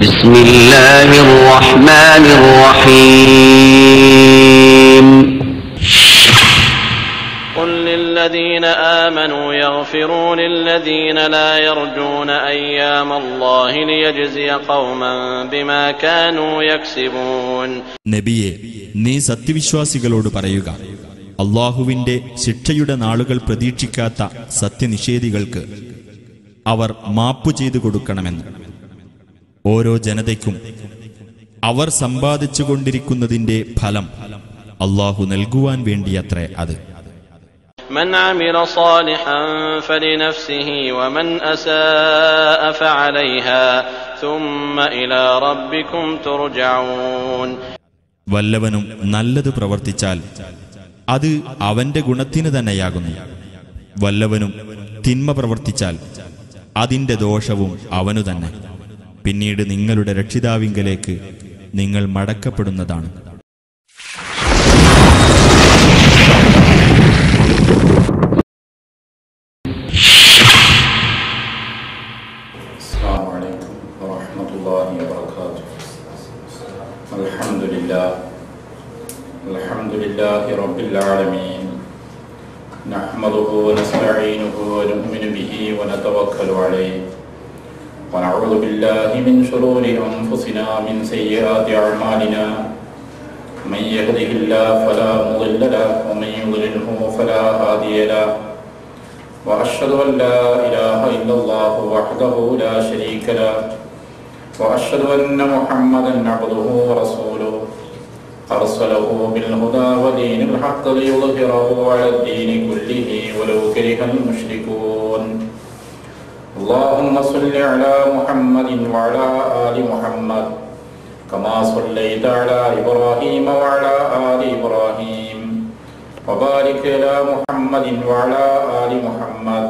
بسم الله الرحمن الرحيم قل للذين آمنوا يغفروا للذين لا يرجون أيام الله ليجزي قوما بما كانوا يكسبون. നബിയെ, നീ സത്യവിശ്വാസികളോട് പറയുക, അല്ലാഹുവിന്റെ ശിക്ഷയുടെ നാളുകൾ പ്രതീക്ഷിക്കാത്ത സത്യനിഷേധികൾക്ക് അവർ മാപ്പു ചെയ്തു കൊടുക്കണമെന്ന്. ഓരോ ജനതയ്ക്കും അവർ സമ്പാദിച്ചുകൊണ്ടിരിക്കുന്നതിന്റെ ഫലം അല്ലാഹു നൽകുവാൻ വേണ്ടിയത്രേ അത്. من عمل صالحا فلنفسه ومن أساء فعليها ثم إلى ربكم ترجعون. വല്ലവനും നല്ലത് പ്രവർത്തിച്ചാൽ അത് അവന്റെ ഗുണത്തിന് തന്നെയാകുന്നു. വല്ലവനും തിന്മ പ്രവർത്തിച്ചാൽ അതിന്റെ ദോഷവും അവനു തന്നെ. പിന്നീട് നിങ്ങളുടെ രക്ഷിതാവിങ്കലേക്ക് നിങ്ങൾ മടക്കപ്പെടുന്നതാണ്. അൽഹംദുലില്ലാഹി റബ്ബിൽ ആലമീൻ നഹ്മദുഹു വനസ്തഈനുഹു വനുഅ്മിനു ബിഹി വനതവക്കലു അലൈഹി വനഊദു ബില്ലാഹി മിൻ ശുറൂരി അൻഫുസിനാ മിൻ സയ്യിആതി അഅ്മാലിനാ മൻ യഹ്ദിഹില്ലാഹു ഫലാ മുളില്ല ലഹു വമൻ യുദ്ലിൽഹു ഫലാ ഹാദിയ ലഹു വഅശ്ഹദു അൻ ലാ ഇലാഹ ഇല്ലല്ലാഹു വഹ്ദഹു ലാ ശരീക ലഹു വഅശ്ഹദു അന്ന മുഹമ്മദൻ അബ്ദുഹു വറസൂലുഹു أرسله بالهدى ودين الحق ليظهره على الدين كله ولو كره المشركون. اللهم صل على محمد وعلى آل محمد كما صليت على إبراهيم وعلى آل إبراهيم وبارك على محمد وعلى آل محمد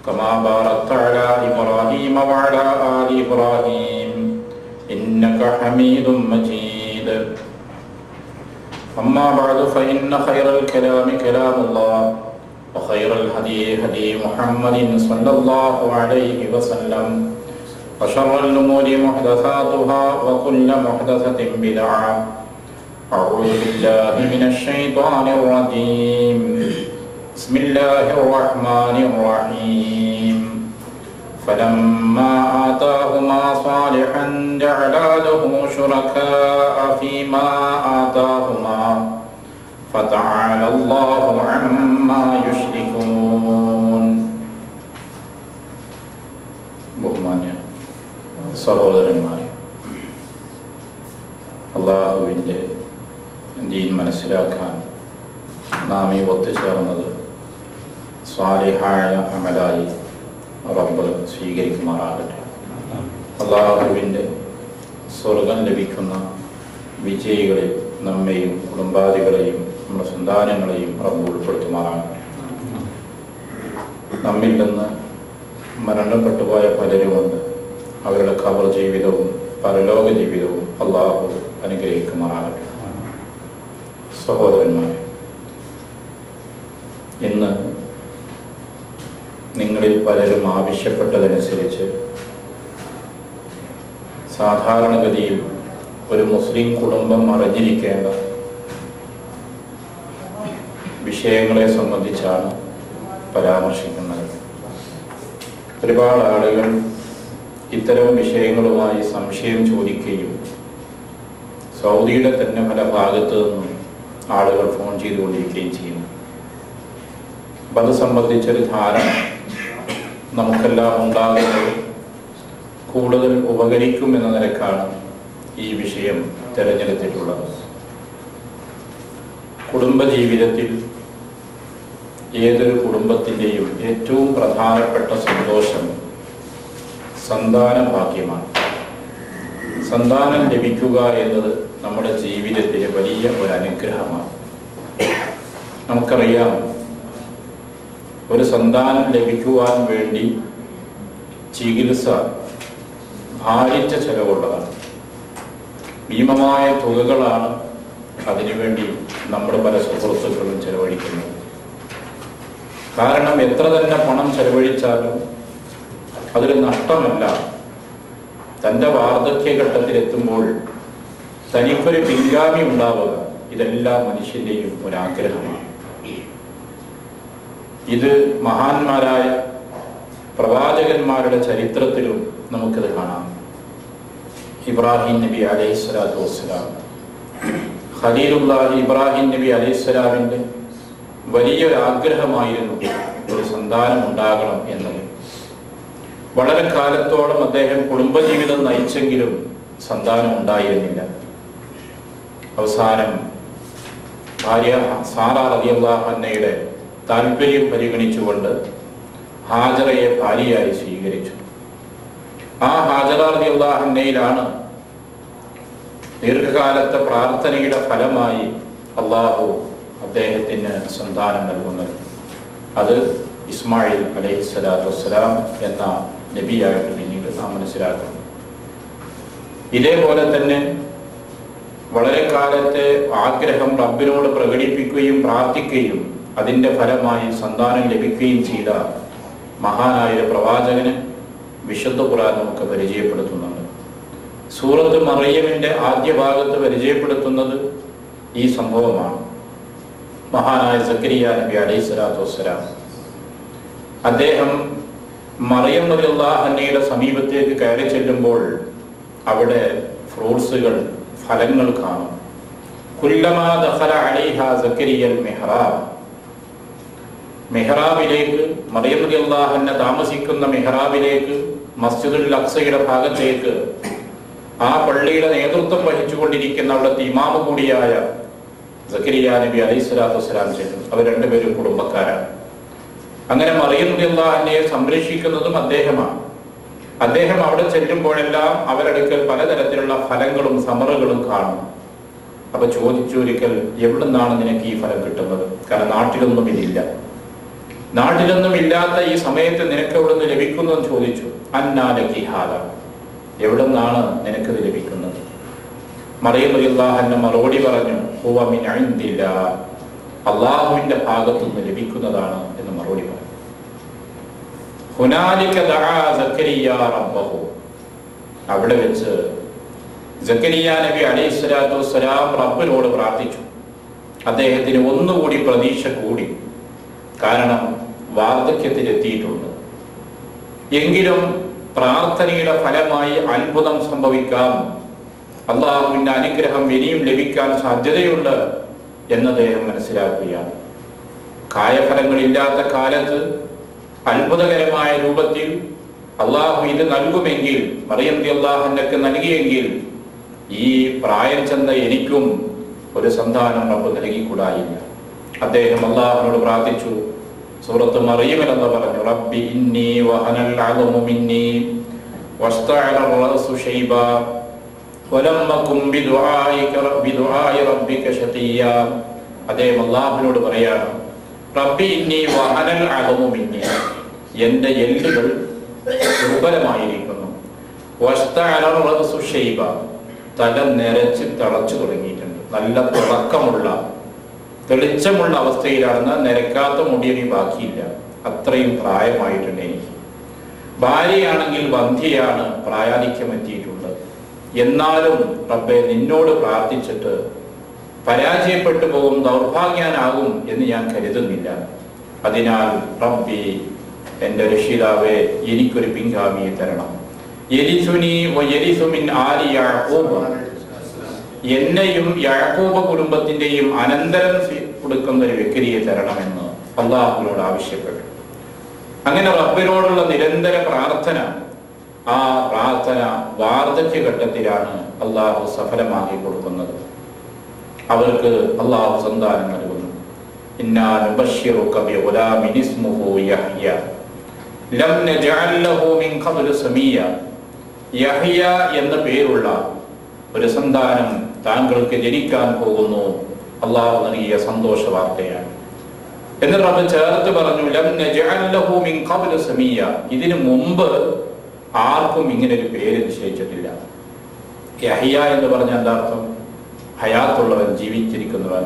كما باركت على إبراهيم وعلى آل إبراهيم إنك حميد مجيد. أما بعد فإن خير الكلام كلام الله وخير الهدي هدي محمد صلى الله عليه وسلم وشر الأمور محدثاتها وكل محدثة بدعة. أعوذ بالله من الشيطان الرجيم. بسم الله الرحمن الرحيم. فلما آتاهما صالحا جعلا له شركاء فيما آتاهما فتعالى الله عما يشركون. ബഹുമാന്യ സഹോദരന്മാരെ, അല്ലാഹുവിൻ്റെ ദീൻ മനസ്സിലാക്കാൻ നാം ഈ ഒത്തുചേർന്നത് സ്വാലിഹായ അമലായി റബ്ബ് സ്വീകരിക്കുമാറാകട്ടെ. അല്ലാഹുവിൻ്റെ സ്വർഗം ലഭിക്കുന്ന വിജയികളിൽ നമ്മെയും കുടുംബാദികളെയും നമ്മുടെ സന്താനങ്ങളെയും റബ്ബ് ഉൾപ്പെടുത്തുമാറാകട്ടെ. നമ്മിൽ നിന്ന് മരണപ്പെട്ടുപോയ പലരുമുണ്ട്. അവരുടെ ഖബർ ജീവിതവും പരലോക ജീവിതവും അല്ലാഹു അനുഗ്രഹിക്കുമാറാകട്ടെ. സഹോദരന്മാരെ, ഇന്ന് നിങ്ങളിൽ പലരും ആവശ്യപ്പെട്ടതനുസരിച്ച് സാധാരണഗതിയിൽ ഒരു മുസ്ലിം കുടുംബം അറിഞ്ഞിരിക്കേണ്ട വിഷയങ്ങളെ സംബന്ധിച്ചാണ് പരാമർശിക്കുന്നത്. ഒരുപാട് ആളുകൾ ഇത്തരം വിഷയങ്ങളുമായി സംശയം ചോദിക്കുകയും സൗദിയുടെ തന്നെ പല ഭാഗത്തു നിന്നും ആളുകൾ ഫോൺ ചെയ്തുകൊണ്ടിരിക്കുകയും ചെയ്യുന്നു. അപ്പം അത് സംബന്ധിച്ചൊരു ധാരണ നമുക്കെല്ലാം ഉണ്ടാകുന്നത് കൂടുതൽ ഉപകരിക്കും എന്ന നിലക്കാണ് ഈ വിഷയം തിരഞ്ഞെടുത്തിട്ടുള്ളത്. കുടുംബജീവിതത്തിൽ ഏതൊരു കുടുംബത്തിൻ്റെയും ഏറ്റവും പ്രധാനപ്പെട്ട സന്തോഷം സന്താന ഭാഗ്യമാണ്. സന്താനം ലഭിക്കുക എന്നത് നമ്മുടെ ജീവിതത്തിലെ വലിയ ഒരു അനുഗ്രഹമാണ്. നമുക്കറിയാം, ഒരു സന്താനം ലഭിക്കുവാൻ വേണ്ടി ചികിത്സ ഭാരിച്ച ചെലവുള്ളതാണ്. ഭീമമായ തുകകളാണ് അതിനുവേണ്ടി നമ്മുടെ പല സുഹൃത്തുക്കളും ചെലവഴിക്കുന്നത്. കാരണം എത്ര തന്നെ പണം ചെലവഴിച്ചാലും അതൊരു നഷ്ടമല്ല, തൻ്റെ വാർദ്ധക്യഘട്ടത്തിലെത്തുമ്പോൾ തനിക്കൊരു പിൻഗാമി ഉണ്ടാവുക, ഇതെല്ലാം മനുഷ്യന്റെയും ഒരാഗ്രഹമാണ്. ഇത് മഹാന്മാരായ പ്രവാചകന്മാരുടെ ചരിത്രത്തിലും നമുക്കത് കാണാം. ഇബ്രാഹിം നബി അലൈഹിസ്സലാത്തു വസ്സലാം, ഖലീലുല്ലാഹി ഇബ്രാഹിം നബി അലൈഹിസ്സലാമിൻ്റെ വലിയൊരു ആഗ്രഹമായിരുന്നു ഒരു സന്താനം ഉണ്ടാകണം എന്നത്. വളരെ കാലത്തോളം അദ്ദേഹം കുടുംബജീവിതം നയിച്ചെങ്കിലും സന്താനം ഉണ്ടായിരുന്നില്ല. അവസാനം ഭാര്യ സാറ റളിയല്ലാഹു അൻഹയുടെ താല്പര്യം പരിഗണിച്ചുകൊണ്ട് ഹാജറയെ ഭാര്യയായി സ്വീകരിച്ചു. ആ ഹാജറ റളിയല്ലാഹു അൻഹയിലാണ് ദീർഘകാലത്തെ പ്രാർത്ഥനയുടെ ഫലമായി അള്ളാഹു അദ്ദേഹത്തിന് സന്താനം നൽകുന്നത്. അത് ഇസ്മായിൽ അലൈഹിസ്സലാത്തു വസ്സലാം എന്ന നബിയായിട്ട് പിന്നീട് നാം മനസ്സിലാക്കുന്നു. ഇതേപോലെ തന്നെ വളരെ കാലത്തെ ആഗ്രഹം റബ്ബിനോട് പ്രകടിപ്പിക്കുകയും പ്രാർത്ഥിക്കുകയും അതിൻ്റെ ഫലമായി സന്താനം ലഭിക്കുകയും ചെയ്ത മഹാനായ പ്രവാചകന് വിശുദ്ധ ഖുർആൻ നമുക്ക് പരിചയപ്പെടുത്തുന്നുണ്ട്. സൂറത്ത് മറിയമിൻ്റെ ആദ്യ ഭാഗത്ത് പരിചയപ്പെടുത്തുന്നത് ഈ സംഭവമാണ്. മഹാനായ സക്കരിയ നബി അലൈഹിസ്സലാത്തു വസ്സലാം അദ്ദേഹം മറിയം റളിയല്ലാഹു അൻഹയുടെ സമീപത്തേക്ക് കയറി ചെല്ലുമ്പോൾ അവിടെ ഫ്രൂട്ട്സുകൾ, ഫലങ്ങൾ കാണും. കുല്ലമാ ദഖല അലൈഹാ സക്കരിയൽ മിഹ്റാബ്, മെഹ്റാബിലേക്ക്, മറിയം റളിയല്ലാഹു അൻഹ താമസിക്കുന്ന മെഹ്റാബിലേക്ക്, മസ്ജിദുൽ അഖ്സയുടെ ഭാഗത്തേക്ക് ആ പള്ളിയുടെ നേതൃത്വം വഹിച്ചുകൊണ്ടിരിക്കുന്ന അവിടുത്തെ ഇമാമ് കൂടിയായ സക്കരിയ നബി അലൈഹിസ്സലാത്തു വസ്സലാം ചെല്ലും. അവർ രണ്ടുപേരും കുടുംബക്കാരാണ്. അങ്ങനെ മറിയം റളിയല്ലാഹു അൻഹയെ സംരക്ഷിക്കുന്നതും അദ്ദേഹമാണ്. അദ്ദേഹം അവിടെ ചെല്ലുമ്പോഴെല്ലാം അവരടുക്കൽ പലതരത്തിലുള്ള ഫലങ്ങളും സമറുകളും കാണും. അപ്പൊ ചോദിച്ചു ഒരിക്കൽ, എവിടുന്നാണ് നിനക്ക് ഈ ഫലം കിട്ടുന്നത്? കാരണം നാട്ടിലൊന്നും ഇതില്ല. നാട്ടിലൊന്നും ഇല്ലാത്ത ഈ സമയത്ത് നിനക്ക് എവിടുന്ന് ലഭിക്കുന്നു എന്ന് ചോദിച്ചു. അന്നാലകി ഹാദ, എവിടുന്നാണ് നിനക്കത് ലഭിക്കുന്നത്? മറിയം റളിയല്ലാഹു അൻഹ മറുപടി പറഞ്ഞു, ഹുവ മിൻ ഇൻദില്ലാഹ്, അല്ലാഹുവിന്റെ ഭാഗത്തുനിന്ന് ലഭിക്കുന്നതാണ് എന്ന് മറുപടി പറഞ്ഞു. ഹുനാലിക ദഅ സക്കരിയ റബ്ബഹു, അവിടെ വെച്ച് സക്കരിയ നബി അലൈഹിസ്സലാത്തു വസ്സലാം റബ്ബിനോട് പ്രാർത്ഥിച്ചു. അദ്ദേഹത്തിന് ഒന്നുകൂടി പ്രതീക്ഷ കൂടി. കാരണം വാർദ്ധക്യത്തിലെത്തിയിട്ടുണ്ട്. എങ്കിലും പ്രാർത്ഥനയുടെ ഫലമായി അത്ഭുതം സംഭവിക്കാം, അള്ളാഹുവിന്റെ അനുഗ്രഹം ഇനിയും ലഭിക്കാൻ സാധ്യതയുണ്ട് എന്ന് അദ്ദേഹം മനസ്സിലാക്കുകയാണ്. കായഫലങ്ങളില്ലാത്ത കാലത്ത് അത്ഭുതകരമായ രൂപത്തിൽ അള്ളാഹു ഇത് നൽകുമെങ്കിൽ, മറിയം റളിയല്ലാഹു അൻഹയ്ക്ക് നൽകിയെങ്കിൽ, ഈ പ്രായം ചെന്ന എനിക്കും ഒരു സന്താനം റബ്ബ് നൽകിക്കൂടായില്ല. അദ്ദേഹം അള്ളാഹുവിനോട് പ്രാർത്ഥിച്ചു. സൂറത്ത് മറിയമിൽ എന്ന് പറഞ്ഞു, റബ്ബി ഇന്നി വഹനൽ അദമു മിന്നി വസ്തഅല റഅസു ശൈബാ വലം അകും ബിദുആഇ റബ്ബിക ശഖിയ്യ. അദ്ദേഹം അള്ളാഹുവിനോട് പറയാണ്, റബ്ബി ഇന്നി വഹനൽ അദമു മിന്നി, എൻ്റെ എല്ലുകൾ ദുർബലമായിരിക്കുന്നു. വസ്തഅല റഅസു ശൈബ, തല നിരച്ച് തളച്ചു തുടങ്ങിയിട്ടുണ്ട്. നല്ല തിളക്കമുള്ള തെളിച്ചമുള്ള അവസ്ഥയിലാണ്. നിരക്കാത്ത മുടിയണി ബാക്കിയില്ല. അത്രയും പ്രായമായിട്ടുണ്ട് എനിക്ക്. ഭാര്യയാണെങ്കിൽ വന്ധ്യയാണ്, പ്രായാധിക്യം എത്തിയിട്ടുണ്ട്. എന്നാലും റബ്ബേ, നിന്നോട് പ്രാർത്ഥിച്ചിട്ട് പരാജയപ്പെട്ടു പോകും, ദൗർഭാഗ്യനാകും എന്ന് ഞാൻ കരുതുന്നില്ല. അതിനാൽ റബ്ബി, എൻ്റെ രക്ഷിതാവേ, എനിക്കൊരു പിൻഗാമിയെ തരണം. യരിസുനി വയരിസു മിൻ ആലി യാഖൂബ്, എന്നെയും യാഖൂബ് കുടുംബത്തിന്റെയും അനന്തരം കൊടുക്കുന്ന ഒരു വ്യക്തിയെ തരണമെന്ന് അള്ളാഹുവിനോട് ആവശ്യപ്പെട്ടു. അങ്ങനെ റബ്ബിനോടുള്ള നിരന്തര പ്രാർത്ഥന, ആ പ്രാർത്ഥന വാർദ്ധക്യഘട്ടത്തിലാണ് അള്ളാഹു സഫലമാക്കി കൊടുക്കുന്നത്. അവർക്ക് അള്ളാഹു സന്താനം നൽകുന്നു. ഇന്നാ നുബശ്ശിറുക ബിഗുലാമിൻ ഇസ്മുഹു യഹ്യ ലം നജഅൽ ലഹു മിൻ ഖബ്ലു സമീയ. യഹ്യ എന്ന പേരുള്ള ഒരു സന്താനം താങ്കൾക്ക് ജനിക്കാൻ പോകുന്നു. അള്ളാഹു നൽകിയ സന്തോഷ വാർത്തയാണ്. എന്ന് റബ്ബ് ചേർത്ത് പറഞ്ഞു, ലം നജഅൽ ലഹു മിൻ ഖബ്ലു സമീയ, ഇതിനു മുമ്പ് ആർക്കും ഇങ്ങനെ ഒരു പേര് നിശ്ചയിച്ചിട്ടില്ല. യഹ്യ എന്ന് പറഞ്ഞ എന്താ അർത്ഥം? ഹയാത്തുള്ളവൻ, ജീവിച്ചിരിക്കുന്നവൻ.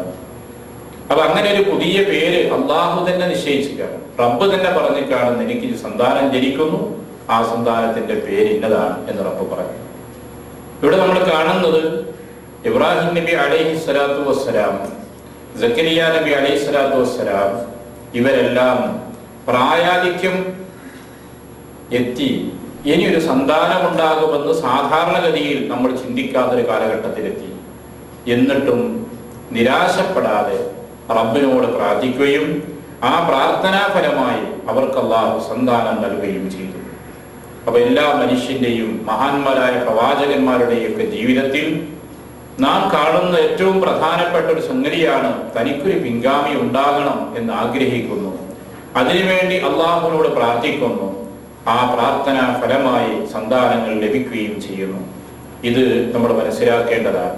അപ്പൊ അങ്ങനെ ഒരു പുതിയ പേര് അള്ളാഹു തന്നെ നിശ്ചയിച്ചിട്ടാണ്, റബ്ബ് തന്നെ പറഞ്ഞിട്ടാണ് എനിക്ക് സന്താനം ജനിക്കുന്നു, ആ സന്താനത്തിന്റെ പേര് ഇന്നതാണ് എന്ന് റബ്ബ് പറഞ്ഞു. ഇവിടെ നമ്മൾ കാണുന്നത് ഇബ്രാഹിം നബി അലൈഹി സ്വലാത്തു വസ്സലാം, സക്കരിയ നബി അലൈഹി സ്വലാത്തു വസ്സലാം ഇവരെല്ലാം പ്രായാധിക്യം എത്തി ഇനിയൊരു സന്താനമുണ്ടാകുമെന്ന് സാധാരണഗതിയിൽ നമ്മൾ ചിന്തിക്കാത്തൊരു കാലഘട്ടത്തിലെത്തി. എന്നിട്ടും നിരാശപ്പെടാതെ റബ്ബിനോട് പ്രാർത്ഥിക്കുകയും ആ പ്രാർത്ഥനാഫലമായി അവർക്ക് അല്ലാഹു സന്താനം നൽകുകയും ചെയ്തു. അപ്പൊ എല്ലാ മനുഷ്യന്റെയും മഹാന്മാരായ പ്രവാചകന്മാരുടെയും ഒക്കെ ജീവിതത്തിൽ നാം കാണുന്ന ഏറ്റവും പ്രധാനപ്പെട്ട ഒരു സംഗതിയാണ് തനിക്കൊരു പിൻഗാമി ഉണ്ടാകണം എന്ന് ആഗ്രഹിക്കുന്നു, അതിനുവേണ്ടി അള്ളാഹുവിനോട് പ്രാർത്ഥിക്കുന്നു, ആ പ്രാർത്ഥന ഫലമായി സന്താനങ്ങൾ ലഭിക്കുകയും ചെയ്യുന്നു. ഇത് നമ്മൾ മനസ്സിലാക്കേണ്ടതാണ്.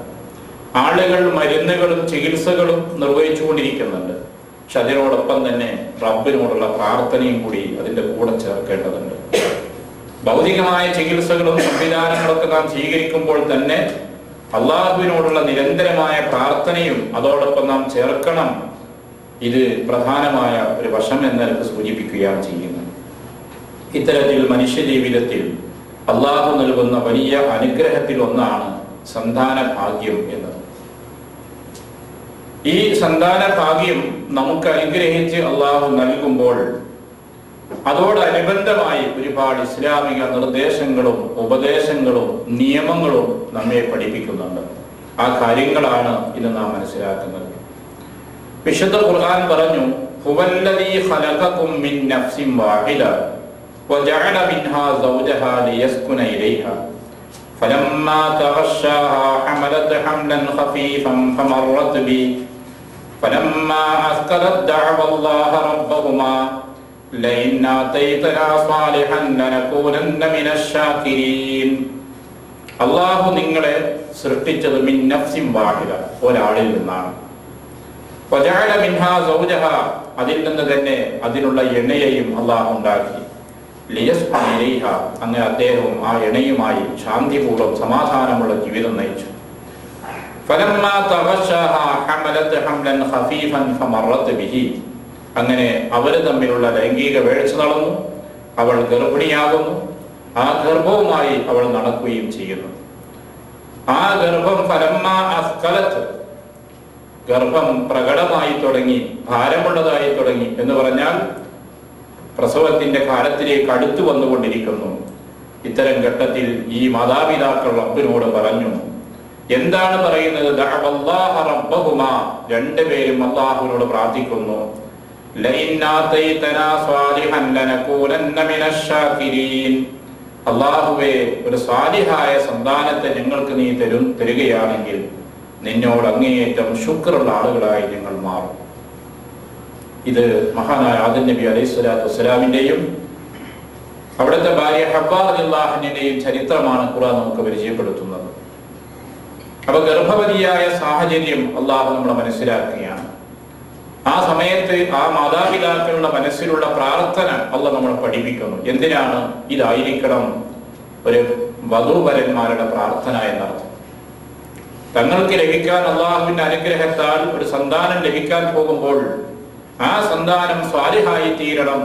ആളുകൾ മരുന്നുകളും ചികിത്സകളും നിർവഹിച്ചുകൊണ്ടിരിക്കുന്നുണ്ട്, പക്ഷെ അതിനോടൊപ്പം തന്നെ റബ്ബിനോടുള്ള പ്രാർത്ഥനയും കൂടി അതിൻ്റെ കൂടെ ചേർക്കേണ്ടതുണ്ട്. ഭൗതികമായ ചികിത്സകളും സംവിധാനങ്ങളൊക്കെ നാം സ്വീകരിക്കുമ്പോൾ തന്നെ അള്ളാഹുവിനോടുള്ള നിരന്തരമായ പ്രാർത്ഥനയും അതോടൊപ്പം നാം ചേർക്കണം. ഇത് പ്രധാനമായ ഒരു വശം എന്നൊക്കെ സൂചിപ്പിക്കുകയാണ് ചെയ്യുന്നത്. ഇത്തരത്തിൽ മനുഷ്യ ജീവിതത്തിൽ അള്ളാഹു നൽകുന്ന വലിയ അനുഗ്രഹത്തിൽ ഒന്നാണ് സന്താന ഭാഗ്യം എന്നത്. ഈ സന്താന ഭാഗ്യം നമുക്ക് അനുഗ്രഹിച്ച് അള്ളാഹു നൽകുമ്പോൾ അതോടനുബന്ധമായി ഒരുപാട് ഇസ്ലാമിക നിർദ്ദേശങ്ങളും ഉപദേശങ്ങളും നിയമങ്ങളും നമ്മെ പഠിപ്പിക്കുന്നുണ്ട്. ആ കാര്യങ്ങളാണ് ഇന്ന് നാം മനസ്സിലാക്കുന്നത്. വിശുദ്ധ ഖുർആൻ പറഞ്ഞു, ഹുവല്ലദീ ഖലഖകും മിൻ നഫ്സിൻ വാഹിദ വജഅല മിൻഹാ സൗജഹാ ലിയസ്കുന ഇലൈഹാ ഫലമ്മാ തഗശ്ശാഹാ ഹമലത് ഹംലൻ ഖഫീഫൻ ഫമറത് ബി ഫലമ്മാ അസ്കലത് ദഅവല്ലാഹ റബ്ബഹുമാ ലഇൻ ആതൈതനാ സ്വാലിഹൻ ലനകൂനന്ന മിനശ് ശാകിരീൻ. അല്ലാഹു നിങ്ങളെ സൃഷ്ടിച്ചത് മിൻ നഫ്സിൻ വാഹിദ, ഒരാളിൽ നിന്നാണ്. വജഅല മിൻഹാ സൗജഹാ, അതിൽ നിന്ന് തന്നെ അതിനുള്ള എണ്ണയെയും അല്ലാഹു ഉണ്ടാക്കി. ലിയസ്കുന ഇലൈഹാ, അങ്ങനെ അദ്ദേഹവും ആ എണ്ണയുമായി ശാന്തിപൂർവ്വം സമാധാനമുള്ള ജീവിതം നയിച്ചു. ഫലമ്മാ തഗശ്ശാഹാ ഹമലത് ഹംലൻ ഖഫീഫൻ ഫമറത് ബിഹി, അങ്ങനെ അവർ തമ്മിലുള്ള ലൈംഗിക വേഴ്ച നടന്നു, അവൾ ഗർഭിണിയാകുന്നു, ആ ഗർഭവുമായി അവൾ നടക്കുകയും ചെയ്യുന്നു. ആ ഗർഭം ഫലമ്മാ അസ്കലത്ത്, ഗർഭം പ്രകടമായി തുടങ്ങി, ഭാരമുള്ളതായി തുടങ്ങി എന്ന് പറഞ്ഞാൽ പ്രസവത്തിന്റെ കാലത്തിലേക്ക് അടുത്തു വന്നുകൊണ്ടിരിക്കുന്നു. ഇത്തരം ഘട്ടത്തിൽ ഈ മാതാപിതാക്കൾ റബ്ബിനോട് പറഞ്ഞു. എന്താണ് പറയുന്നത്? ദഅവല്ലാഹ റബ്ബഹുമാ, രണ്ടുപേരും അല്ലാഹുവിനോട് പ്രാർത്ഥിക്കുന്നു. ലഇൻ ആതൈതനാ സ്വാലിഹൻ ലനകൂനന്ന മിനശ് ശാകിരീൻ, അല്ലാഹുവേ ഒരു സ്വാലിഹായ സന്താനത്തെ ഞങ്ങൾക്ക് നീ തരുകയാണെങ്കിൽ നിന്നോട് അങ്ങേയറ്റം ശുക്റുള്ള ആളുകളായി ഞങ്ങൾ മാറും. ഇത് മഹാനായ ആദം നബി അലൈഹി സ്വലാത്തു വസ്സലാമിന്റെയും അവിടുത്തെ ഭാര്യ ഹവ്വ റളിയല്ലാഹു അൻഹയുടെയും ചരിത്രമാണ് ഖുർആൻ നമുക്ക് പരിചയപ്പെടുത്തുന്നത്. അപ്പൊ ഗർഭവതിയായ സാഹചര്യം അള്ളാഹു നമ്മളെ മനസ്സിലാക്കുകയാണ്. ആ സമയത്ത് ആ മാതാപിതാക്കളുടെ മനസ്സിലുള്ള പ്രാർത്ഥന അള്ളാഹു നമ്മളെ പഠിപ്പിക്കുന്നു. എന്തിനാണ്? ഇതായിരിക്കണം ഒരു വധൂവരന്മാരുടെ പ്രാർത്ഥന എന്നർത്ഥം. തങ്ങൾക്ക് ലഭിക്കാൻ അള്ളാഹുവിന്റെ അനുഗ്രഹത്താൽ ഒരു സന്താനം ലഭിക്കാൻ പോകുമ്പോൾ ആ സന്താനം സ്വാലിഹായി തീരണം,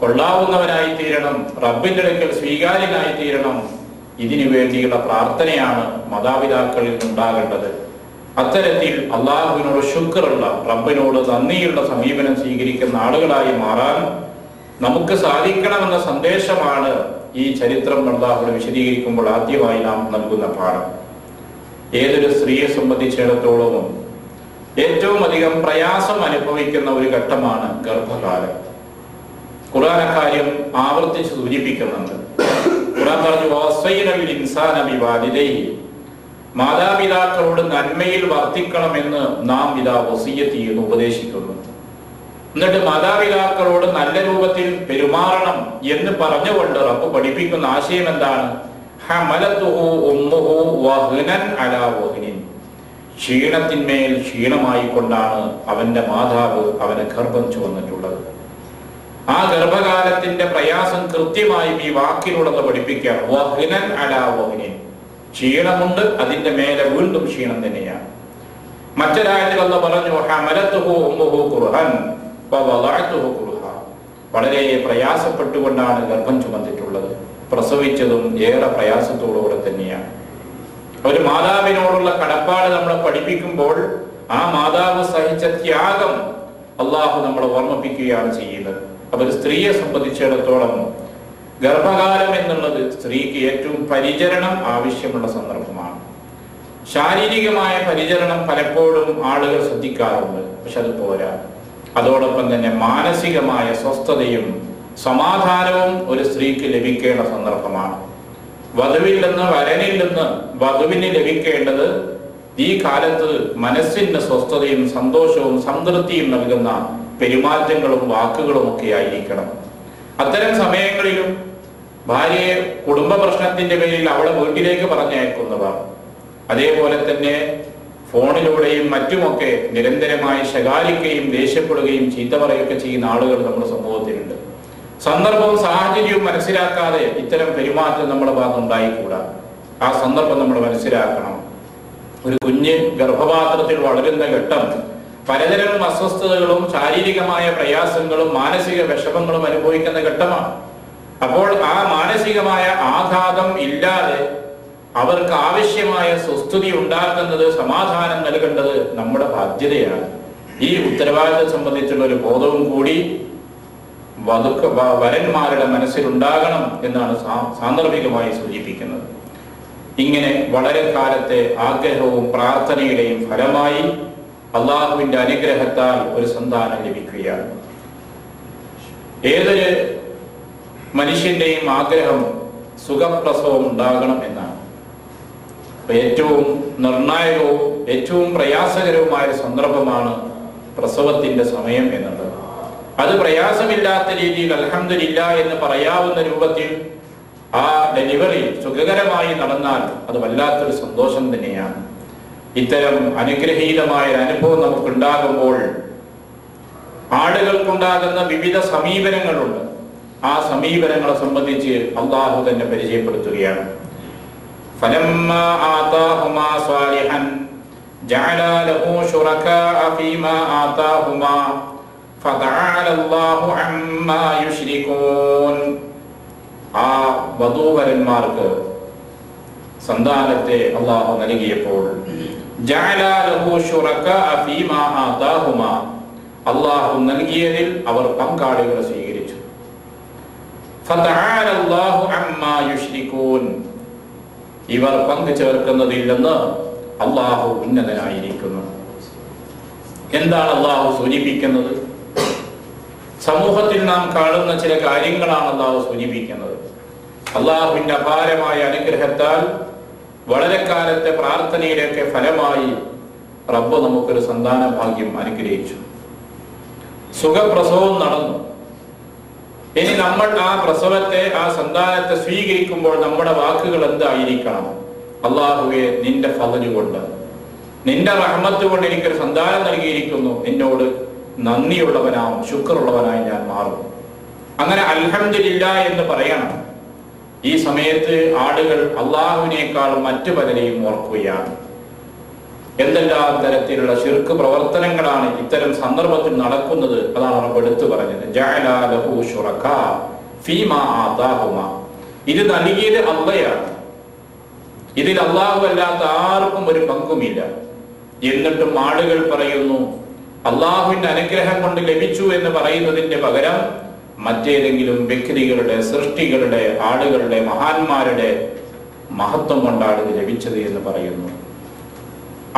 കൊള്ളാവുന്നവനായി തീരണം, റബ്ബിന്റെ അടുക്കൽ സ്വീകാര്യനായി തീരണം. ഇതിനു വേണ്ടിയുള്ള പ്രാർത്ഥനയാണ് മാതാപിതാക്കളിൽ നിന്നുണ്ടാകേണ്ടത്. അത്തരത്തിൽ അള്ളാഹുവിനോട് ശുക്റുള്ള, റബ്ബിനോട് നന്ദിയുള്ള സമീപനം സ്വീകരിക്കുന്ന ആളുകളായി മാറാൻ നമുക്ക് സാധിക്കണമെന്ന സന്ദേശമാണ് ഈ ചരിത്രം അള്ളാഹുവിനെ വിശദീകരിക്കുമ്പോൾ ആദ്യമായി നാം നൽകുന്ന പാഠം. ഏതൊരു സ്ത്രീയെ സംബന്ധിച്ചിടത്തോളവും ഏറ്റവും അധികം പ്രയാസം അനുഭവിക്കുന്ന ഒരു ഘട്ടമാണ് ഗർഭകാലം. ഖുർആൻ കാര്യം ആവർത്തിച്ച് സൂചിപ്പിക്കുന്നുണ്ട്. ഖുർആൻ പറഞ്ഞു, വസയ്യനൽ ഇൻസാന ബിവാലിദൈഹി, മാതാപിതാക്കളോട് നന്മയിൽ വർത്തിക്കണമെന്ന് നാം ഇതാ വസിയ്യത്ത് ചെയ്യുന്നു, ഉപദേശിക്കുന്നു. എന്നിട്ട് മാതാപിതാക്കളോട് നല്ല രൂപത്തിൽ പെരുമാറണം എന്ന് പറഞ്ഞുകൊണ്ട് റബ്ബ് പഠിപ്പിക്കുന്ന ആശയം എന്താണ്? ഹമലതുഹു ഉമ്മുഹു വഹ്നൻ അലാ വഹ്നിൻ, ക്ഷീണത്തിന്മേൽ ക്ഷീണമായി കൊണ്ടാണ് അവന്റെ മാതാവ് അവനെ ഗർഭം ചുമന്നിട്ടുള്ളത്. ആ ഗർഭകാലത്തിന്റെ പ്രയാസം കൃത്യമായി ഈ വാക്കിലൂടെ പഠിപ്പിക്കുക. വഹ്നൻ അലാ വഹ്നിൻ, ക്ഷീണമുണ്ട്, അതിന്റെ മേലെ വീണ്ടും ക്ഷീണം തന്നെയാണ്. മറ്റൊരായത്തിൽ അല്ലാഹു പറഞ്ഞു, ഹമലതുഹു ഉമ്മുഹു ഖുർഹൻ വവളഅതുഹു ഖുർഹ, വളരെ പ്രയാസപ്പെട്ടുകൊണ്ടാണ് ഗർഭം ചുമന്നിട്ടുള്ളത്, പ്രസവിച്ചതും ഏറെ പ്രയാസത്തോടുകൂടെ തന്നെയാണ്. ഒരു മാതാവിനോടുള്ള കടപ്പാട് നമ്മളെ പഠിപ്പിക്കുമ്പോൾ ആ മാതാവ് സഹിച്ച ത്യാഗം അള്ളാഹു നമ്മളെ ഓർമ്മിപ്പിക്കുകയാണ് ചെയ്യുന്നത്. അപ്പൊ ഒരു സ്ത്രീയെ സംബന്ധിച്ചിടത്തോളം ഗർഭകാലം എന്നുള്ളത് സ്ത്രീക്ക് ഏറ്റവും പരിചരണം ആവശ്യമുള്ള സന്ദർഭമാണ്. ശാരീരികമായ പരിചരണം പലപ്പോഴും ആളുകൾ ശ്രദ്ധിക്കാറുണ്ട്, പക്ഷെ അത് പോരാ. അതോടൊപ്പം തന്നെ മാനസികമായ സ്വസ്ഥതയും സമാധാനവും ഒരു സ്ത്രീക്ക് ലഭിക്കേണ്ട സന്ദർഭമാണ്. വധുവിൽ നിന്ന് വരനിൽ നിന്ന് വധുവിന് ലഭിക്കേണ്ടത് ഈ കാലത്ത് മനസ്സിന് സ്വസ്ഥതയും സന്തോഷവും സംതൃപ്തിയും നൽകുന്ന പെരുമാറ്റങ്ങളും വാക്കുകളും ഒക്കെ ആയിരിക്കണം. അത്തരം സമയങ്ങളിലും ഭാര്യയെ കുടുംബ പ്രശ്നത്തിന്റെ പേരിൽ അവളെ വീട്ടിലേക്ക് പറഞ്ഞയക്കുന്നവർ, അതേപോലെ തന്നെ ഫോണിലൂടെയും മറ്റുമൊക്കെ നിരന്തരമായി ശകാരിക്കുകയും ദേഷ്യപ്പെടുകയും ചീത്ത പറയുകയൊക്കെ ചെയ്യുന്ന ആളുകൾ നമ്മുടെ സമൂഹത്തിലുണ്ട്. സന്ദർഭവും സാഹചര്യവും മനസ്സിലാക്കാതെ ഇത്തരം പെരുമാറ്റം നമ്മുടെ ഭാഗത്ത് ഉണ്ടായിക്കൂടാ. ആ സന്ദർഭം നമ്മൾ മനസ്സിലാക്കണം. ഒരു കുഞ്ഞ് ഗർഭപാത്രത്തിൽ വളരുന്ന ഘട്ടം പലതരം അസ്വസ്ഥതകളും ശാരീരികമായ പ്രയാസങ്ങളും മാനസിക വിഷമങ്ങളും അനുഭവിക്കുന്ന ഘട്ടമാണ്. അപ്പോൾ ആ മാനസികമായ ആഘാതം ഇല്ലാതെ അവർക്ക് ആവശ്യമായ സ്വസ്ഥതി ഉണ്ടാക്കുന്നത്, സമാധാനം നൽകേണ്ടത് നമ്മുടെ ബാധ്യതയാണ്. ഈ ഉത്തരവാദിത്തം സംബന്ധിച്ചുള്ള ഒരു ബോധവും കൂടി വരന്മാരുടെ മനസ്സിലുണ്ടാകണം എന്നാണ് സാന്ദർഭികമായി സൂചിപ്പിക്കുന്നത്. ഇങ്ങനെ വളരെ കാലത്തെ ആഗ്രഹവും പ്രാർത്ഥനയുടെയും ഫലമായി അള്ളാഹുവിന്റെ അനുഗ്രഹത്താൽ ഒരു സന്താനം ലഭിക്കുകയാണ്. ഏതൊരു മനുഷ്യന്റെയും ആഗ്രഹം സുഖപ്രസവം ഉണ്ടാകണം എന്നാണ്. ഏറ്റവും നിർണായകവും ഏറ്റവും പ്രയാസകരവുമായ സന്ദർഭമാണ് പ്രസവത്തിന്റെ സമയം എന്നുള്ളത്. അത് പ്രയാസമില്ലാത്ത രീതിയിൽ അൽഹംദുലില്ലാ എന്ന് പറയാവുന്ന രൂപത്തിൽ ആ ഡെലിവറി സുഖകരമായി നടന്നാൽ അത് വല്ലാത്തൊരു സന്തോഷം തന്നെയാണ്. ഇത്തരം അനുഗ്രഹീതമായ ഒരു അനുഭവം നമുക്കുണ്ടാകുമ്പോൾ ആളുകൾക്കുണ്ടാകുന്ന വിവിധ സമീപനങ്ങളുണ്ട്. ആ സമീപനങ്ങളെ സംബന്ധിച്ച് അള്ളാഹു തന്നെ പരിചയപ്പെടുത്തുകയാണ്. فَلَمَّا آتَاهُمَا صَالِحًا جَعَلَا لَهُ شُرَكَاءَ فِيمَا آتَاهُمَا فَتَعَالَى اللَّهُ عَمَّا يُشْرِكُونَ. ആ വധൂവരന്മാർക്ക് സന്താനത്തെ അള്ളാഹു നൽകിയപ്പോൾ ജഅലാ ലഹു ശുറകാഅ ഫീമാ ആതാഹുമാ, അള്ളാഹു നൽകിയതിൽ അവർ പങ്കാളികളെ സ്വീകരിച്ചു. ഫതആല അല്ലാഹു അമ്മാ യുശ്രികൂൻ, ഇവർ പങ്കു ചേർക്കുന്നതിൽ നിന്ന് അള്ളാഹു ഉന്നതനായിരിക്കുന്നു. എന്താണ് അള്ളാഹു സൂചിപ്പിക്കുന്നത്? സമൂഹത്തിൽ നാം കാണുന്ന ചില കാര്യങ്ങളാണ് അള്ളാഹു സൂചിപ്പിക്കുന്നത്. അള്ളാഹുവിന്റെ അപാരമായ അനുഗ്രഹത്താൽ വളരെ കാലത്തെ പ്രാർത്ഥനയുടെയൊക്കെ ഫലമായി റബ്ബ് നമുക്കൊരു സന്താന ഭാഗ്യം അനുഗ്രഹിച്ചു. സുഖപ്രസവം നടന്നു. ഇനി നമ്മൾ ആ പ്രസവത്തെ, ആ സന്താനത്തെ സ്വീകരിക്കുമ്പോൾ നമ്മുടെ വാക്കുകൾ എന്തായിരിക്കണം? അള്ളാഹുവേ, നിന്റെ ഫള് കൊണ്ട്, നിന്റെ റഹ്മത്ത് കൊണ്ട് എനിക്കൊരു സന്താനം നൽകിയിരിക്കുന്നു, നിന്നോട് നന്ദിയുള്ളവനാവും, ശുക്റുള്ളവനായി ഞാൻ മാറും. അങ്ങനെ അൽഹംദുലില്ലാ എന്ന് പറയണം. ഈ സമയത്ത് ആളുകൾ അള്ളാഹുവിനേക്കാൾ മറ്റു പലരെയും ഓർക്കുകയാണ്. എന്തെല്ലാം തരത്തിലുള്ള ശിർക്ക് പ്രവർത്തനങ്ങളാണ് ഇത്തരം സന്ദർഭത്തിൽ നടക്കുന്നത്. അതാണ് നമ്മൾ എടുത്തു പറഞ്ഞത്. ജഅലാ ലഹു ശുറകാ ഫീമാ ആതാഹുമാ, ഇത് നൽകിയത് അള്ളയാണ്, ഇതിൽ അള്ളാഹു അല്ലാത്ത ആർക്കും ഒരു പങ്കുമില്ല. എന്നിട്ടും ആളുകൾ പറയുന്നു അള്ളാഹുവിന്റെ അനുഗ്രഹം കൊണ്ട് ലഭിച്ചു എന്ന് പറയുന്നതിന്റെ പകരം മറ്റേതെങ്കിലും വ്യക്തികളുടെ, സൃഷ്ടികളുടെ, ആളുകളുടെ, മഹാന്മാരുടെ മഹത്വം കൊണ്ടാണ് ഇത് ലഭിച്ചത് എന്ന് പറയുന്നു.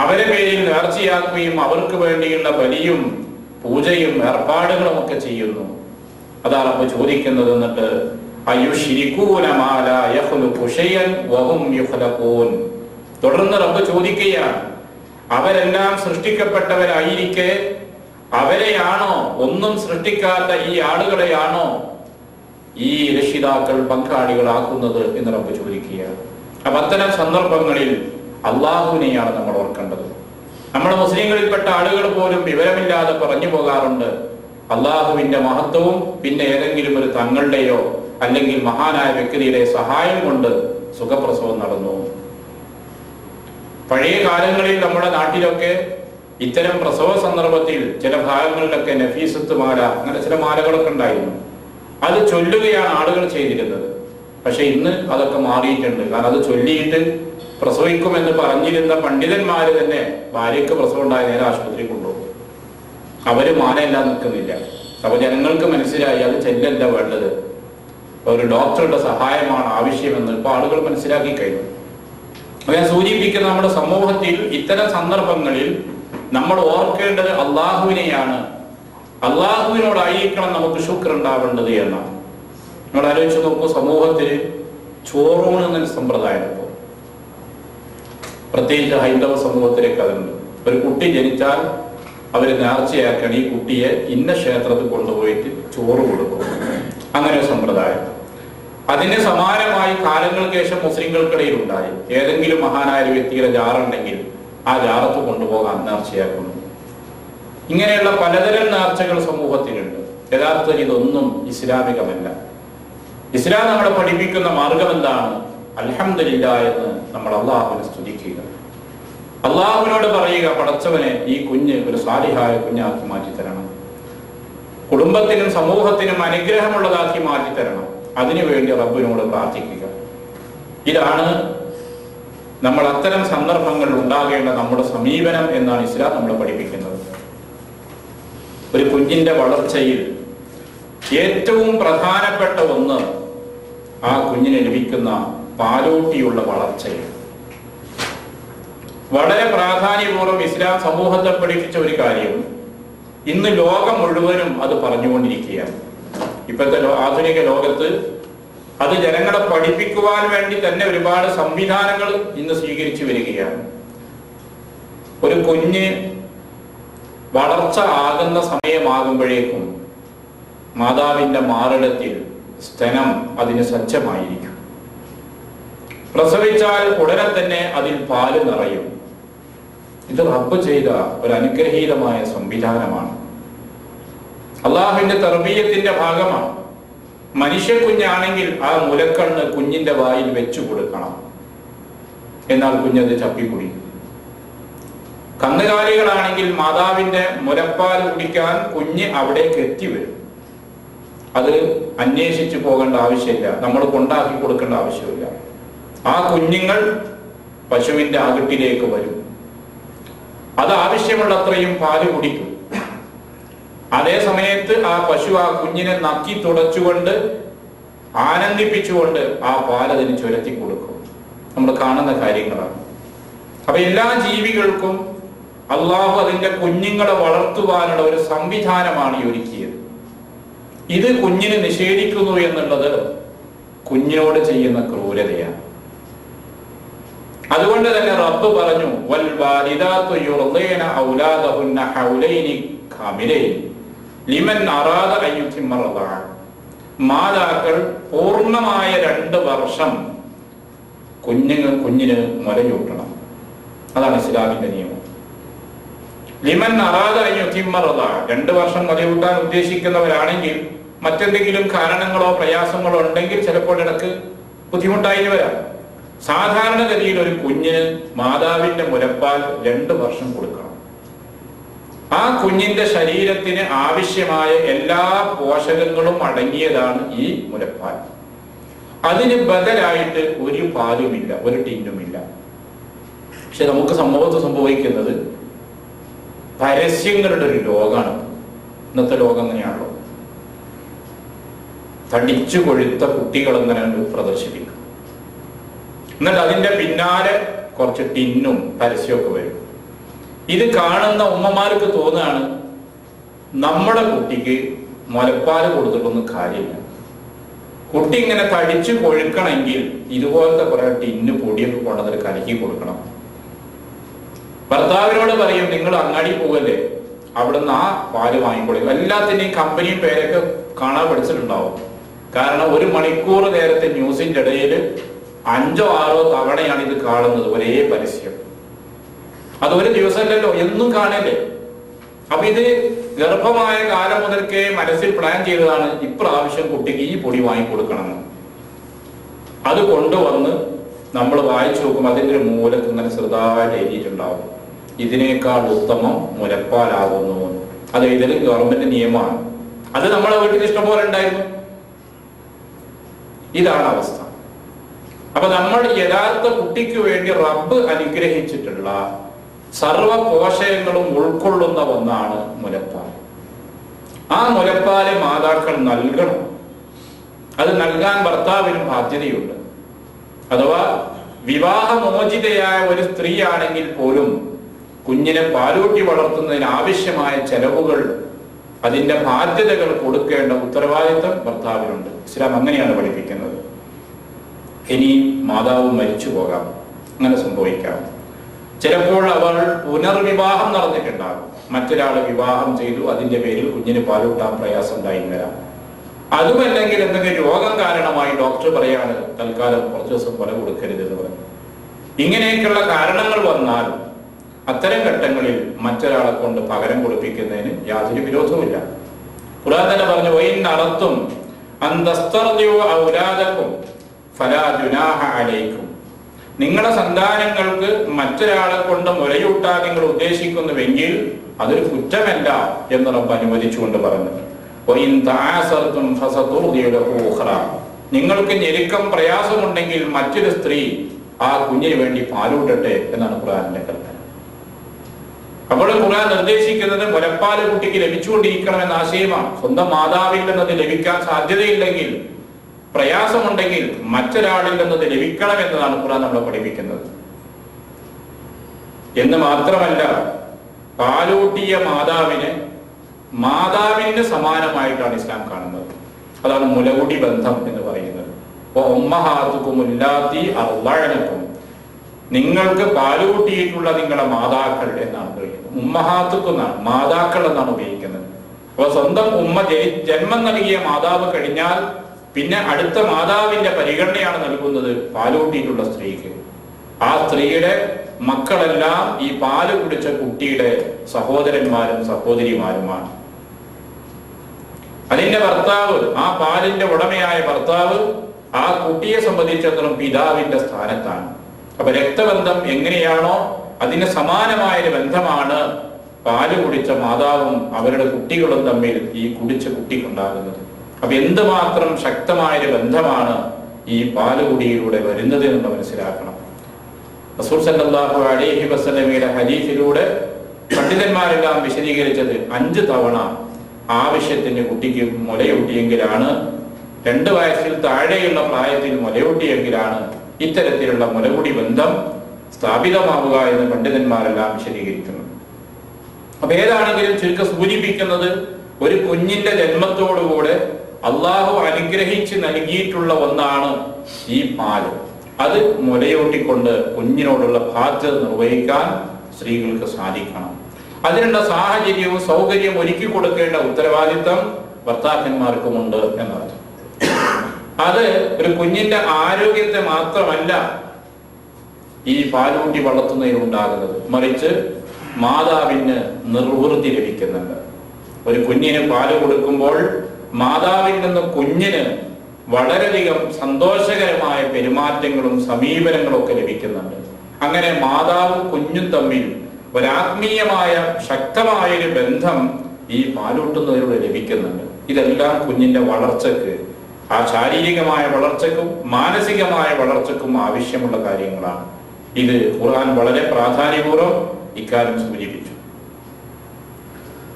അവരെ പേരിൽ നേർച്ചയാക്കുകയും അവർക്ക് വേണ്ടിയുള്ള ബലിയും പൂജയും ഏർപ്പാടുകളും ഒക്കെ ചെയ്യുന്നു. അതാണ് അപ്പൊ ചോദിക്കുന്നത്. എന്നിട്ട് അയുശ്രികൂന മാ ലാ യഖ്ലുഖു ശൈഅൻ വഹും യുഖ്ലഖൂൻ, തുടർന്ന് റബ്ബ് ചോദിക്കുകയാണ്, അവരെല്ലാം സൃഷ്ടിക്കപ്പെട്ടവരായിരിക്കെ അവരെയാണോ, ഒന്നും സൃഷ്ടിക്കാത്ത ഈ ആളുകളെയാണോ ഈ രക്ഷിതാക്കൾ പങ്കാളികളാക്കുന്നത് എന്ന് റബ്ബ് ചോദിക്കുകയാണ്. അപ്പൊ അത്തരം സന്ദർഭങ്ങളിൽ അള്ളാഹുവിനെയാണ് നമ്മൾ ഓർക്കേണ്ടത്. നമ്മുടെ മുസ്ലിങ്ങളിൽപ്പെട്ട ആളുകൾ പോലും വിവരമില്ലാതെ പറഞ്ഞു പോകാറുണ്ട് അള്ളാഹുവിന്റെ മഹത്വവും പിന്നെ ഏതെങ്കിലും ഒരു തങ്ങളുടെയോ അല്ലെങ്കിൽ മഹാനായ വ്യക്തിയുടെ സഹായം കൊണ്ട് സുഖപ്രസവം നടന്നു. പഴയ കാലങ്ങളിൽ നമ്മുടെ നാട്ടിലൊക്കെ ഇത്തരം പ്രസവ സന്ദർഭത്തിൽ ചില ഭാഗങ്ങളിലൊക്കെ നഫീസത്ത് മാല, അങ്ങനെ ചില മാലകളൊക്കെ ഉണ്ടായിരുന്നു. അത് ചൊല്ലുകയാണ് ആളുകൾ ചെയ്തിരുന്നത്. പക്ഷെ ഇന്ന് അതൊക്കെ മാറിയിട്ടുണ്ട്. കാരണം അത് ചൊല്ലിയിട്ട് പ്രസവിക്കുമെന്ന് പറഞ്ഞിരുന്ന പണ്ഡിതന്മാര് തന്നെ ഭാര്യയ്ക്ക് പ്രസവം ഉണ്ടായ നേരെ ആശുപത്രി കൊണ്ടുപോകും. അവര് മാനയെല്ലാം നിൽക്കുന്നില്ല. അപ്പൊ ജനങ്ങൾക്ക് മനസ്സിലായി അത് ചെല്ലല്ല വേണ്ടത്, ഒരു ഡോക്ടറുടെ സഹായമാണ് ആവശ്യമെന്ന് ഇപ്പൊ ആളുകൾ മനസ്സിലാക്കി കഴിഞ്ഞു. അപ്പൊ ഞാൻ സൂചിപ്പിക്കുന്ന നമ്മുടെ സമൂഹത്തിൽ ഇത്തരം സന്ദർഭങ്ങളിൽ നമ്മൾ ഓർക്കേണ്ടത് അള്ളാഹുവിനെയാണ്. അള്ളാഹുവിനോടായിരിക്കണം നമുക്ക് ശുക്ർ ഉണ്ടാവേണ്ടത് എന്നാണ്. നിങ്ങൾ ആലോചിച്ച് നോക്കൂ, സമൂഹത്തിൽ ചോറൂണ് എന്നൊരു സമ്പ്രദായം ഇപ്പോൾ പ്രത്യേകിച്ച് ഹൈന്ദവ സമൂഹത്തിലേക്ക് അതുണ്ട്. ഒരു കുട്ടി ജനിച്ചാൽ അവര് നേർച്ചയാക്കണം ഈ കുട്ടിയെ ഇന്ന ക്ഷേത്രത്തിൽ കൊണ്ടുപോയിട്ട് ചോറ് കൊടുക്കും, അങ്ങനെ ഒരു സമ്പ്രദായം. അതിന് സമാനമായി കാലങ്ങൾക്ക് ശേഷം മുസ്ലിങ്ങൾക്കിടയിൽ ഉണ്ടായി. ഏതെങ്കിലും മഹാനായ ഒരു വ്യക്തിയുടെ ജാറുണ്ടെങ്കിൽ ആ ജാറത്ത് കൊണ്ടുപോകാൻ നേർച്ചയാക്കുന്നു. ഇങ്ങനെയുള്ള പലതരം നേർച്ചകൾ സമൂഹത്തിലുണ്ട്. യഥാർത്ഥത്തിൽ ഇതൊന്നും ഇസ്ലാമികമല്ല. ഇസ്ലാം നമ്മളെ പഠിപ്പിക്കുന്ന മാർഗം എന്താണ്? അൽഹംദുലില്ലാഹ് എന്ന് നമ്മൾ അള്ളാഹുവിനെ സ്തുതിക്കുക, അള്ളാഹുവിനോട് പറയുക, പടച്ചവനെ ഈ കുഞ്ഞ് ഒരു സാലിഹായ കുഞ്ഞാക്കി മാറ്റി തരണം, കുടുംബത്തിനും സമൂഹത്തിനും അനുഗ്രഹമുള്ളതാക്കി മാറ്റി തരണം. അതിനുവേണ്ടി റബ്ബിനോട് പ്രാർത്ഥിക്കുക. ഇതാണ് നമ്മൾ അത്തരം സന്ദർഭങ്ങളിൽ ഉണ്ടാകേണ്ട നമ്മുടെ സമീപനം എന്നാണ് ഇസ്ലാം നമ്മളെ പഠിപ്പിക്കുന്നത്. ഒരു കുഞ്ഞിന്റെ വളർച്ചയിൽ ഏറ്റവും പ്രധാനപ്പെട്ട ഒന്ന് ആ കുഞ്ഞിന് ലഭിക്കുന്ന പാലൂട്ടിയുള്ള വളർച്ചയിൽ. വളരെ പ്രാധാന്യപൂർവ്വം ഇസ്ലാം സമൂഹത്തെ പഠിപ്പിച്ച ഒരു കാര്യം ഇന്ന് ലോകം മുഴുവനും അത് പറഞ്ഞുകൊണ്ടിരിക്കുകയാണ്. ഇപ്പോഴത്തെ ആധുനിക ലോകത്ത് അത് ജനങ്ങളെ പഠിപ്പിക്കുവാൻ വേണ്ടി തന്നെ ഒരുപാട് സംവിധാനങ്ങൾ ഇന്ന് സ്വീകരിച്ചു വരികയാണ്. ഒരു കുഞ്ഞ് വളർച്ച ആകുന്ന സമയമാകുമ്പോഴേക്കും മാതാവിന്റെ മാറിടത്തിൽ സ്തനം അതിന് സജ്ജമായിരിക്കും. പ്രസവിച്ചാൽ ഉടനെ തന്നെ അതിൽ പാല് നിറയും. ഇത് റബ്ബ് ചെയ്ത ഒരു അനുഗ്രഹീതമായ സംവിധാനമാണ്. അള്ളാഹുവിന്റെ തർബീയത്തിന്റെ ഭാഗമാണ്. മനുഷ്യ കുഞ്ഞാണെങ്കിൽ ആ മുലക്കണ്ണ് കുഞ്ഞിന്റെ വായിൽ വെച്ചു കൊടുക്കണം, എന്നാൽ കുഞ്ഞത് ചപ്പിക്കുടിക്കും. കന്നുകാലികളാണെങ്കിൽ മാതാവിന്റെ മുലപ്പാൽ കുടിക്കാൻ കുഞ്ഞ് അവിടേക്ക് എത്തി വരും. അത് അന്വേഷിച്ചു പോകേണ്ട ആവശ്യമില്ല, നമ്മൾ കൊണ്ടാക്കി കൊടുക്കേണ്ട ആവശ്യമില്ല. ആ കുഞ്ഞുങ്ങൾ പശുവിന്റെ അകട്ടിലേക്ക് വരും. അത് ആവശ്യമുള്ള അത്രയും പാല് കുടിക്കും. അതേ സമയത്ത് ആ പശു ആ കുഞ്ഞിനെ നക്കി തുടച്ചുകൊണ്ട് ആനന്ദിപ്പിച്ചുകൊണ്ട് ആ പാലതിന് ചുരത്തി കൊടുക്കും. നമ്മൾ കാണുന്ന കാര്യങ്ങളാണ്. അപ്പൊ എല്ലാ ജീവികൾക്കും അള്ളാഹു അതിന്റെ കുഞ്ഞുങ്ങളെ വളർത്തുവാനുള്ള ഒരു സംവിധാനമാണ് ഈ ഒരുക്കിയത്. ഇത് കുഞ്ഞിന് നിഷേധിക്കുന്നു എന്നുള്ളത് കുഞ്ഞിനോട് ചെയ്യുന്ന ക്രൂരതയാണ്. അതുകൊണ്ട് തന്നെ റബ്ബ് പറഞ്ഞു, വൽ വാലിദാതു യുർദീന ഔലാദഹുന്ന ഹൗലൈനി കാമിലൈൻ ലിമൻ അറാദ അൻ യുതിമ്മ റദഅ. മാതാക്കൾ പൂർണ്ണമായ 2 വർഷം കുഞ്ഞിന് മുലയൂട്ടണം. അതാണ് ഇസ്ലാമിന്റെ നിയമം. ലിമൻ അറാദ അൻ യുതിമ്മ റദഅ. 2 വർഷം മുലയൂട്ടാൻ ഉദ്ദേശിക്കുന്നവരാണെങ്കിൽ മറ്റെന്തെങ്കിലും കാരണങ്ങളോ പ്രയാസങ്ങളോ ഉണ്ടെങ്കിൽ ചിലപ്പോൾ ഇടക്ക് ബുദ്ധിമുട്ടായി വരാം. സാധാരണഗതിയിൽ ഒരു കുഞ്ഞിന് മാതാവിന്റെ മുലപ്പാൽ 2 വർഷം കൊടുക്കണം. ആ കുഞ്ഞിന്റെ ശരീരത്തിന് ആവശ്യമായ എല്ലാ പോഷകങ്ങളും അടങ്ങിയതാണ് ഈ മുലപ്പാൽ. അതിന് ബദലായിട്ട് ഒരു പാലുമില്ല, ഒരു ടിന്നുമില്ല. പക്ഷെ നമുക്ക് സമൂഹത്ത് സംഭവിക്കുന്നത് പരസ്യങ്ങളുടെ ഒരു ലോകമാണ്. ഇന്നത്തെ ലോകം അങ്ങനെയാണല്ലോ. തടിച്ചു കൊഴുത്ത കുട്ടികൾ എങ്ങനെ പ്രദർശിപ്പിക്കും. എന്നിട്ട് അതിന്റെ പിന്നാലെ കുറച്ച് ടിന്നും പരസ്യമൊക്കെ വരും. ഇത് കാണുന്ന ഉമ്മമാർക്ക് തോന്നുകയാണ് നമ്മുടെ കുട്ടിക്ക് മുലപ്പാൽ കൊടുത്തിട്ടൊന്നും കാര്യമില്ല. കുട്ടി ഇങ്ങനെ തടിച്ചു കൊഴുക്കണമെങ്കിൽ ഇതുപോലത്തെ കുറെ ടിന്ന് പൊടിയൊക്കെ കൊണ്ടുവന്നിട്ട് കലക്കി കൊടുക്കണം. ഭർത്താവിനോട് പറയും, നിങ്ങൾ അങ്ങാടി പോകല്ലേ, അവിടുന്ന് ആ പാല് വാങ്ങിക്കൊടുക്കും. എല്ലാത്തിന്റെയും കമ്പനിയും പേരൊക്കെ കാണാൻ പഠിച്ചിട്ടുണ്ടാവും. കാരണം 1 മണിക്കൂർ നേരത്തെ ന്യൂസിന്റെ ഇടയിൽ 5ഓ 6ഓ തവണയാണ് ഇത് കാണുന്നത്, ഒരേ പരസ്യം. അത് ഒരു ദിവസമല്ലല്ലോ, എന്നും കാണല്ലേ. അപ്പൊ ഇത് ഗർഭമായ കാലം മുതൽക്കേ മനസ്സിൽ പ്ലാൻ ചെയ്തതാണ്, ഇപ്രാവശ്യം കുട്ടിക്ക് ഈ പൊടി വാങ്ങിക്കൊടുക്കണമെന്ന്. അത് കൊണ്ടുവന്ന് നമ്മൾ വായിച്ചു നോക്കും, അതിന്റെ ഒരു മൂലക്ക് ഇങ്ങനെ ചെറുതായിട്ട് എഴുതിയിട്ടുണ്ടാവും, ഇതിനേക്കാൾ ഉത്തമം മുലപ്പാലാകുന്നു. അത് ഇതിൽ ഗവൺമെന്റ് നിയമമാണ്. അത് നമ്മളെ വീട്ടിൽ ഇഷ്ടംപോലെ ഉണ്ടായിരുന്നു. ഇതാണ് അവസ്ഥ. അപ്പൊ നമ്മൾ യഥാർത്ഥ കുട്ടിക്ക് വേണ്ടി റബ്ബ് അനുഗ്രഹിച്ചിട്ടുള്ള സർവ പോഷകങ്ങളും ഉൾക്കൊള്ളുന്ന ഒന്നാണ് മുലപ്പാൽ. ആ മുലപ്പാല് മാതാക്കൾ നൽകണം. അത് നൽകാൻ ഭർത്താവിനും ബാധ്യതയുണ്ട്. അഥവാ വിവാഹമോചിതയായ ഒരു സ്ത്രീ ആണെങ്കിൽ പോലും കുഞ്ഞിനെ പാലൂട്ടി വളർത്തുന്നതിന് ആവശ്യമായ ചെലവുകൾ, അതിന്റെ ബാധ്യതകൾ കൊടുക്കേണ്ട ഉത്തരവാദിത്വം ഭർത്താവിനുണ്ട്. ഇസ്ലാം അങ്ങനെയാണ് പഠിപ്പിക്കുന്നത്. ഇനി മാതാവ് മരിച്ചു പോകാം, അങ്ങനെ സംഭവിക്കാം. ചിലപ്പോൾ അവൾ പുനർവിവാഹം നടന്നിട്ടുണ്ടാകും. മറ്റൊരാൾ വിവാഹം ചെയ്തു, അതിന്റെ പേരിൽ കുഞ്ഞിന് പാലൂട്ടാൻ പ്രയാസം ഉണ്ടായി വരാം. അതുമല്ലെങ്കിൽ എന്തെങ്കിലും രോഗം കാരണമായി ഡോക്ടർ പറയാണ് തൽക്കാലം കുറച്ചു ദിവസം കൊല കൊടുക്കരുത് എന്ന് പറഞ്ഞു. ഇങ്ങനെയൊക്കെയുള്ള കാരണങ്ങൾ വന്നാൽ അത്തരം ഘട്ടങ്ങളിൽ മറ്റൊരാളെ കൊണ്ട് പകരം കൊടുപ്പിക്കുന്നതിന് യാതൊരു വിരോധവുമില്ല. ഖുർആൻ തന്നെ പറഞ്ഞു, വഇൻ അറത്തും അൻ തസ്തർദിഉ ഔലാദകും ഫലാ ജുനാഹ അലൈക്കും. നിങ്ങളുടെ സന്താനങ്ങൾക്ക് മറ്റൊരാളെ കൊണ്ട് മുലയൂട്ടാൻ നിങ്ങൾ ഉദ്ദേശിക്കുന്നുവെങ്കിൽ അതൊരു കുറ്റമല്ല എന്ന് റബ്ബ് അനുവദിച്ചുകൊണ്ട് പറഞ്ഞു. വഇൻ തആസർതും ഫസതുർദിഉ ലഹു ഉഖറ. നിങ്ങൾക്ക് ഞെരുക്കം പ്രയാസമുണ്ടെങ്കിൽ മറ്റൊരു സ്ത്രീ ആ കുഞ്ഞിന് വേണ്ടി പാലൂട്ടട്ടെ എന്നാണ് ഖുർആനിന്റെ കൽപ്പന. അപ്പോൾ ഖുർആൻ നിർദ്ദേശിക്കുന്നത് മുലപ്പാല് കുട്ടിക്ക് ലഭിച്ചുകൊണ്ടിരിക്കണമെന്ന ആശയമാണ്. സ്വന്തം മാതാവിൽ നിന്നത് ലഭിക്കാൻ സാധ്യതയില്ലെങ്കിൽ, പ്രയാസമുണ്ടെങ്കിൽ മറ്റൊരാളിൽ നിന്നത് ലഭിക്കണം എന്നതാണ് ഖുർആൻ നമ്മളെ പഠിപ്പിക്കുന്നത്. എന്ന് മാത്രമല്ല, പാലൂട്ടിയ മാതാവിന് സമാനമായിട്ടാണ് ഇസ്ലാം കാണുന്നത്. അതാണ് മുലകുടി ബന്ധം എന്ന് പറയുന്നത്. നിങ്ങൾക്ക് പാലുകൂട്ടിയിട്ടുള്ള നിങ്ങളുടെ മാതാക്കൾ എന്നാണ് പറയുന്നത്. ഉമ്മഹാത്തുക്കുന്നാണ്, മാതാക്കൾ എന്നാണ് ഉപയോഗിക്കുന്നത്. അപ്പൊ സ്വന്തം ഉമ്മ ജന്മം നൽകിയ മാതാവ് കഴിഞ്ഞാൽ പിന്നെ അടുത്ത മാതാവിന്റെ പരിഗണനയാണ് നൽകുന്നത് പാലുകൂട്ടിയിട്ടുള്ള സ്ത്രീക്ക്. ആ സ്ത്രീയുടെ മക്കളെല്ലാം ഈ പാല് കുടിച്ച കുട്ടിയുടെ സഹോദരന്മാരും സഹോദരിമാരുമാണ്. അതിന്റെ ഭർത്താവ്, ആ പാലിന്റെ ഉടമയായ ഭർത്താവ് ആ കുട്ടിയെ സംബന്ധിച്ചിടത്തോളം പിതാവിന്റെ സ്ഥാനത്താണ്. അപ്പൊ രക്തബന്ധം എങ്ങനെയാണോ അതിന് സമാനമായൊരു ബന്ധമാണ് പാല് കുടിച്ച മാതാവും അവരുടെ കുട്ടികളും തമ്മിൽ ഈ കുടിച്ച കുട്ടിക്കുണ്ടാകുന്നത്. അപ്പൊ എന്തുമാത്രം ശക്തമായൊരു ബന്ധമാണ് ഈ പാലുകുടിയിലൂടെ വരുന്നത് എന്ന് മനസ്സിലാക്കണം. റസൂൽ സല്ലല്ലാഹു അലൈഹി വസല്ലമയുടെ ഹദീസിലൂടെ പണ്ഡിതന്മാരെല്ലാം വിശദീകരിച്ചത് 5 തവണ ആവശ്യത്തിന് കുട്ടിക്ക് മുലയൂട്ടിയെങ്കിലാണ്, 2 വയസ്സിൽ താഴെയുള്ള പ്രായത്തിൽ മുലയൂട്ടിയെങ്കിലാണ് ഇത്തരത്തിലുള്ള മുലകുടി ബന്ധം സ്ഥാപിതമാവുക എന്ന് പണ്ഡിതന്മാരെല്ലാം വിശദീകരിക്കുന്നു. അപ്പൊ ഏതാണെങ്കിലും ചുരുക്കം സൂചിപ്പിക്കുന്നത്, ഒരു കുഞ്ഞിന്റെ ജന്മത്തോടുകൂടെ അള്ളാഹു അനുഗ്രഹിച്ച് നൽകിയിട്ടുള്ള ഒന്നാണ് ഈ പാല്. അത് മുലയൂട്ടിക്കൊണ്ട് കുഞ്ഞിനോടുള്ള ബാധ്യത നിർവഹിക്കാൻ സ്ത്രീകൾക്ക് സാധിക്കണം. അതിനുള്ള സാഹചര്യവും സൗകര്യവും ഒരുക്കി കൊടുക്കേണ്ട ഉത്തരവാദിത്വം ഭർത്താക്കന്മാർക്കുമുണ്ട് എന്നർത്ഥം. അത് ഒരു കുഞ്ഞിന്റെ ആരോഗ്യത്തെ മാത്രമല്ല ഈ പാലൂട്ടി വളർത്തുന്നതിനുണ്ടാകുന്നത്, മറിച്ച് മാതാവിന് നിർവൃത്തി ലഭിക്കുന്നുണ്ട്. ഒരു കുഞ്ഞിന് പാല് കൊടുക്കുമ്പോൾ മാതാവിൽ നിന്ന് കുഞ്ഞിന് വളരെയധികം സന്തോഷകരമായ പെരുമാറ്റങ്ങളും സമീപനങ്ങളും ഒക്കെ ലഭിക്കുന്നുണ്ട്. അങ്ങനെ മാതാവും കുഞ്ഞും തമ്മിൽ ഒരാത്മീയമായ ശക്തമായൊരു ബന്ധം ഈ പാലൂട്ടുന്നതിലൂടെ ലഭിക്കുന്നുണ്ട്. ഇതെല്ലാം കുഞ്ഞിന്റെ വളർച്ചയ്ക്ക്, ആ ശാരീരികമായ വളർച്ചയ്ക്കും മാനസികമായ വളർച്ചയ്ക്കും ആവശ്യമുള്ള കാര്യങ്ങളാണ്. ഇത് ഖുർആൻ വളരെ പ്രാധാന്യപൂർവ്വം ഇക്കാര്യം സൂചിപ്പിച്ചു.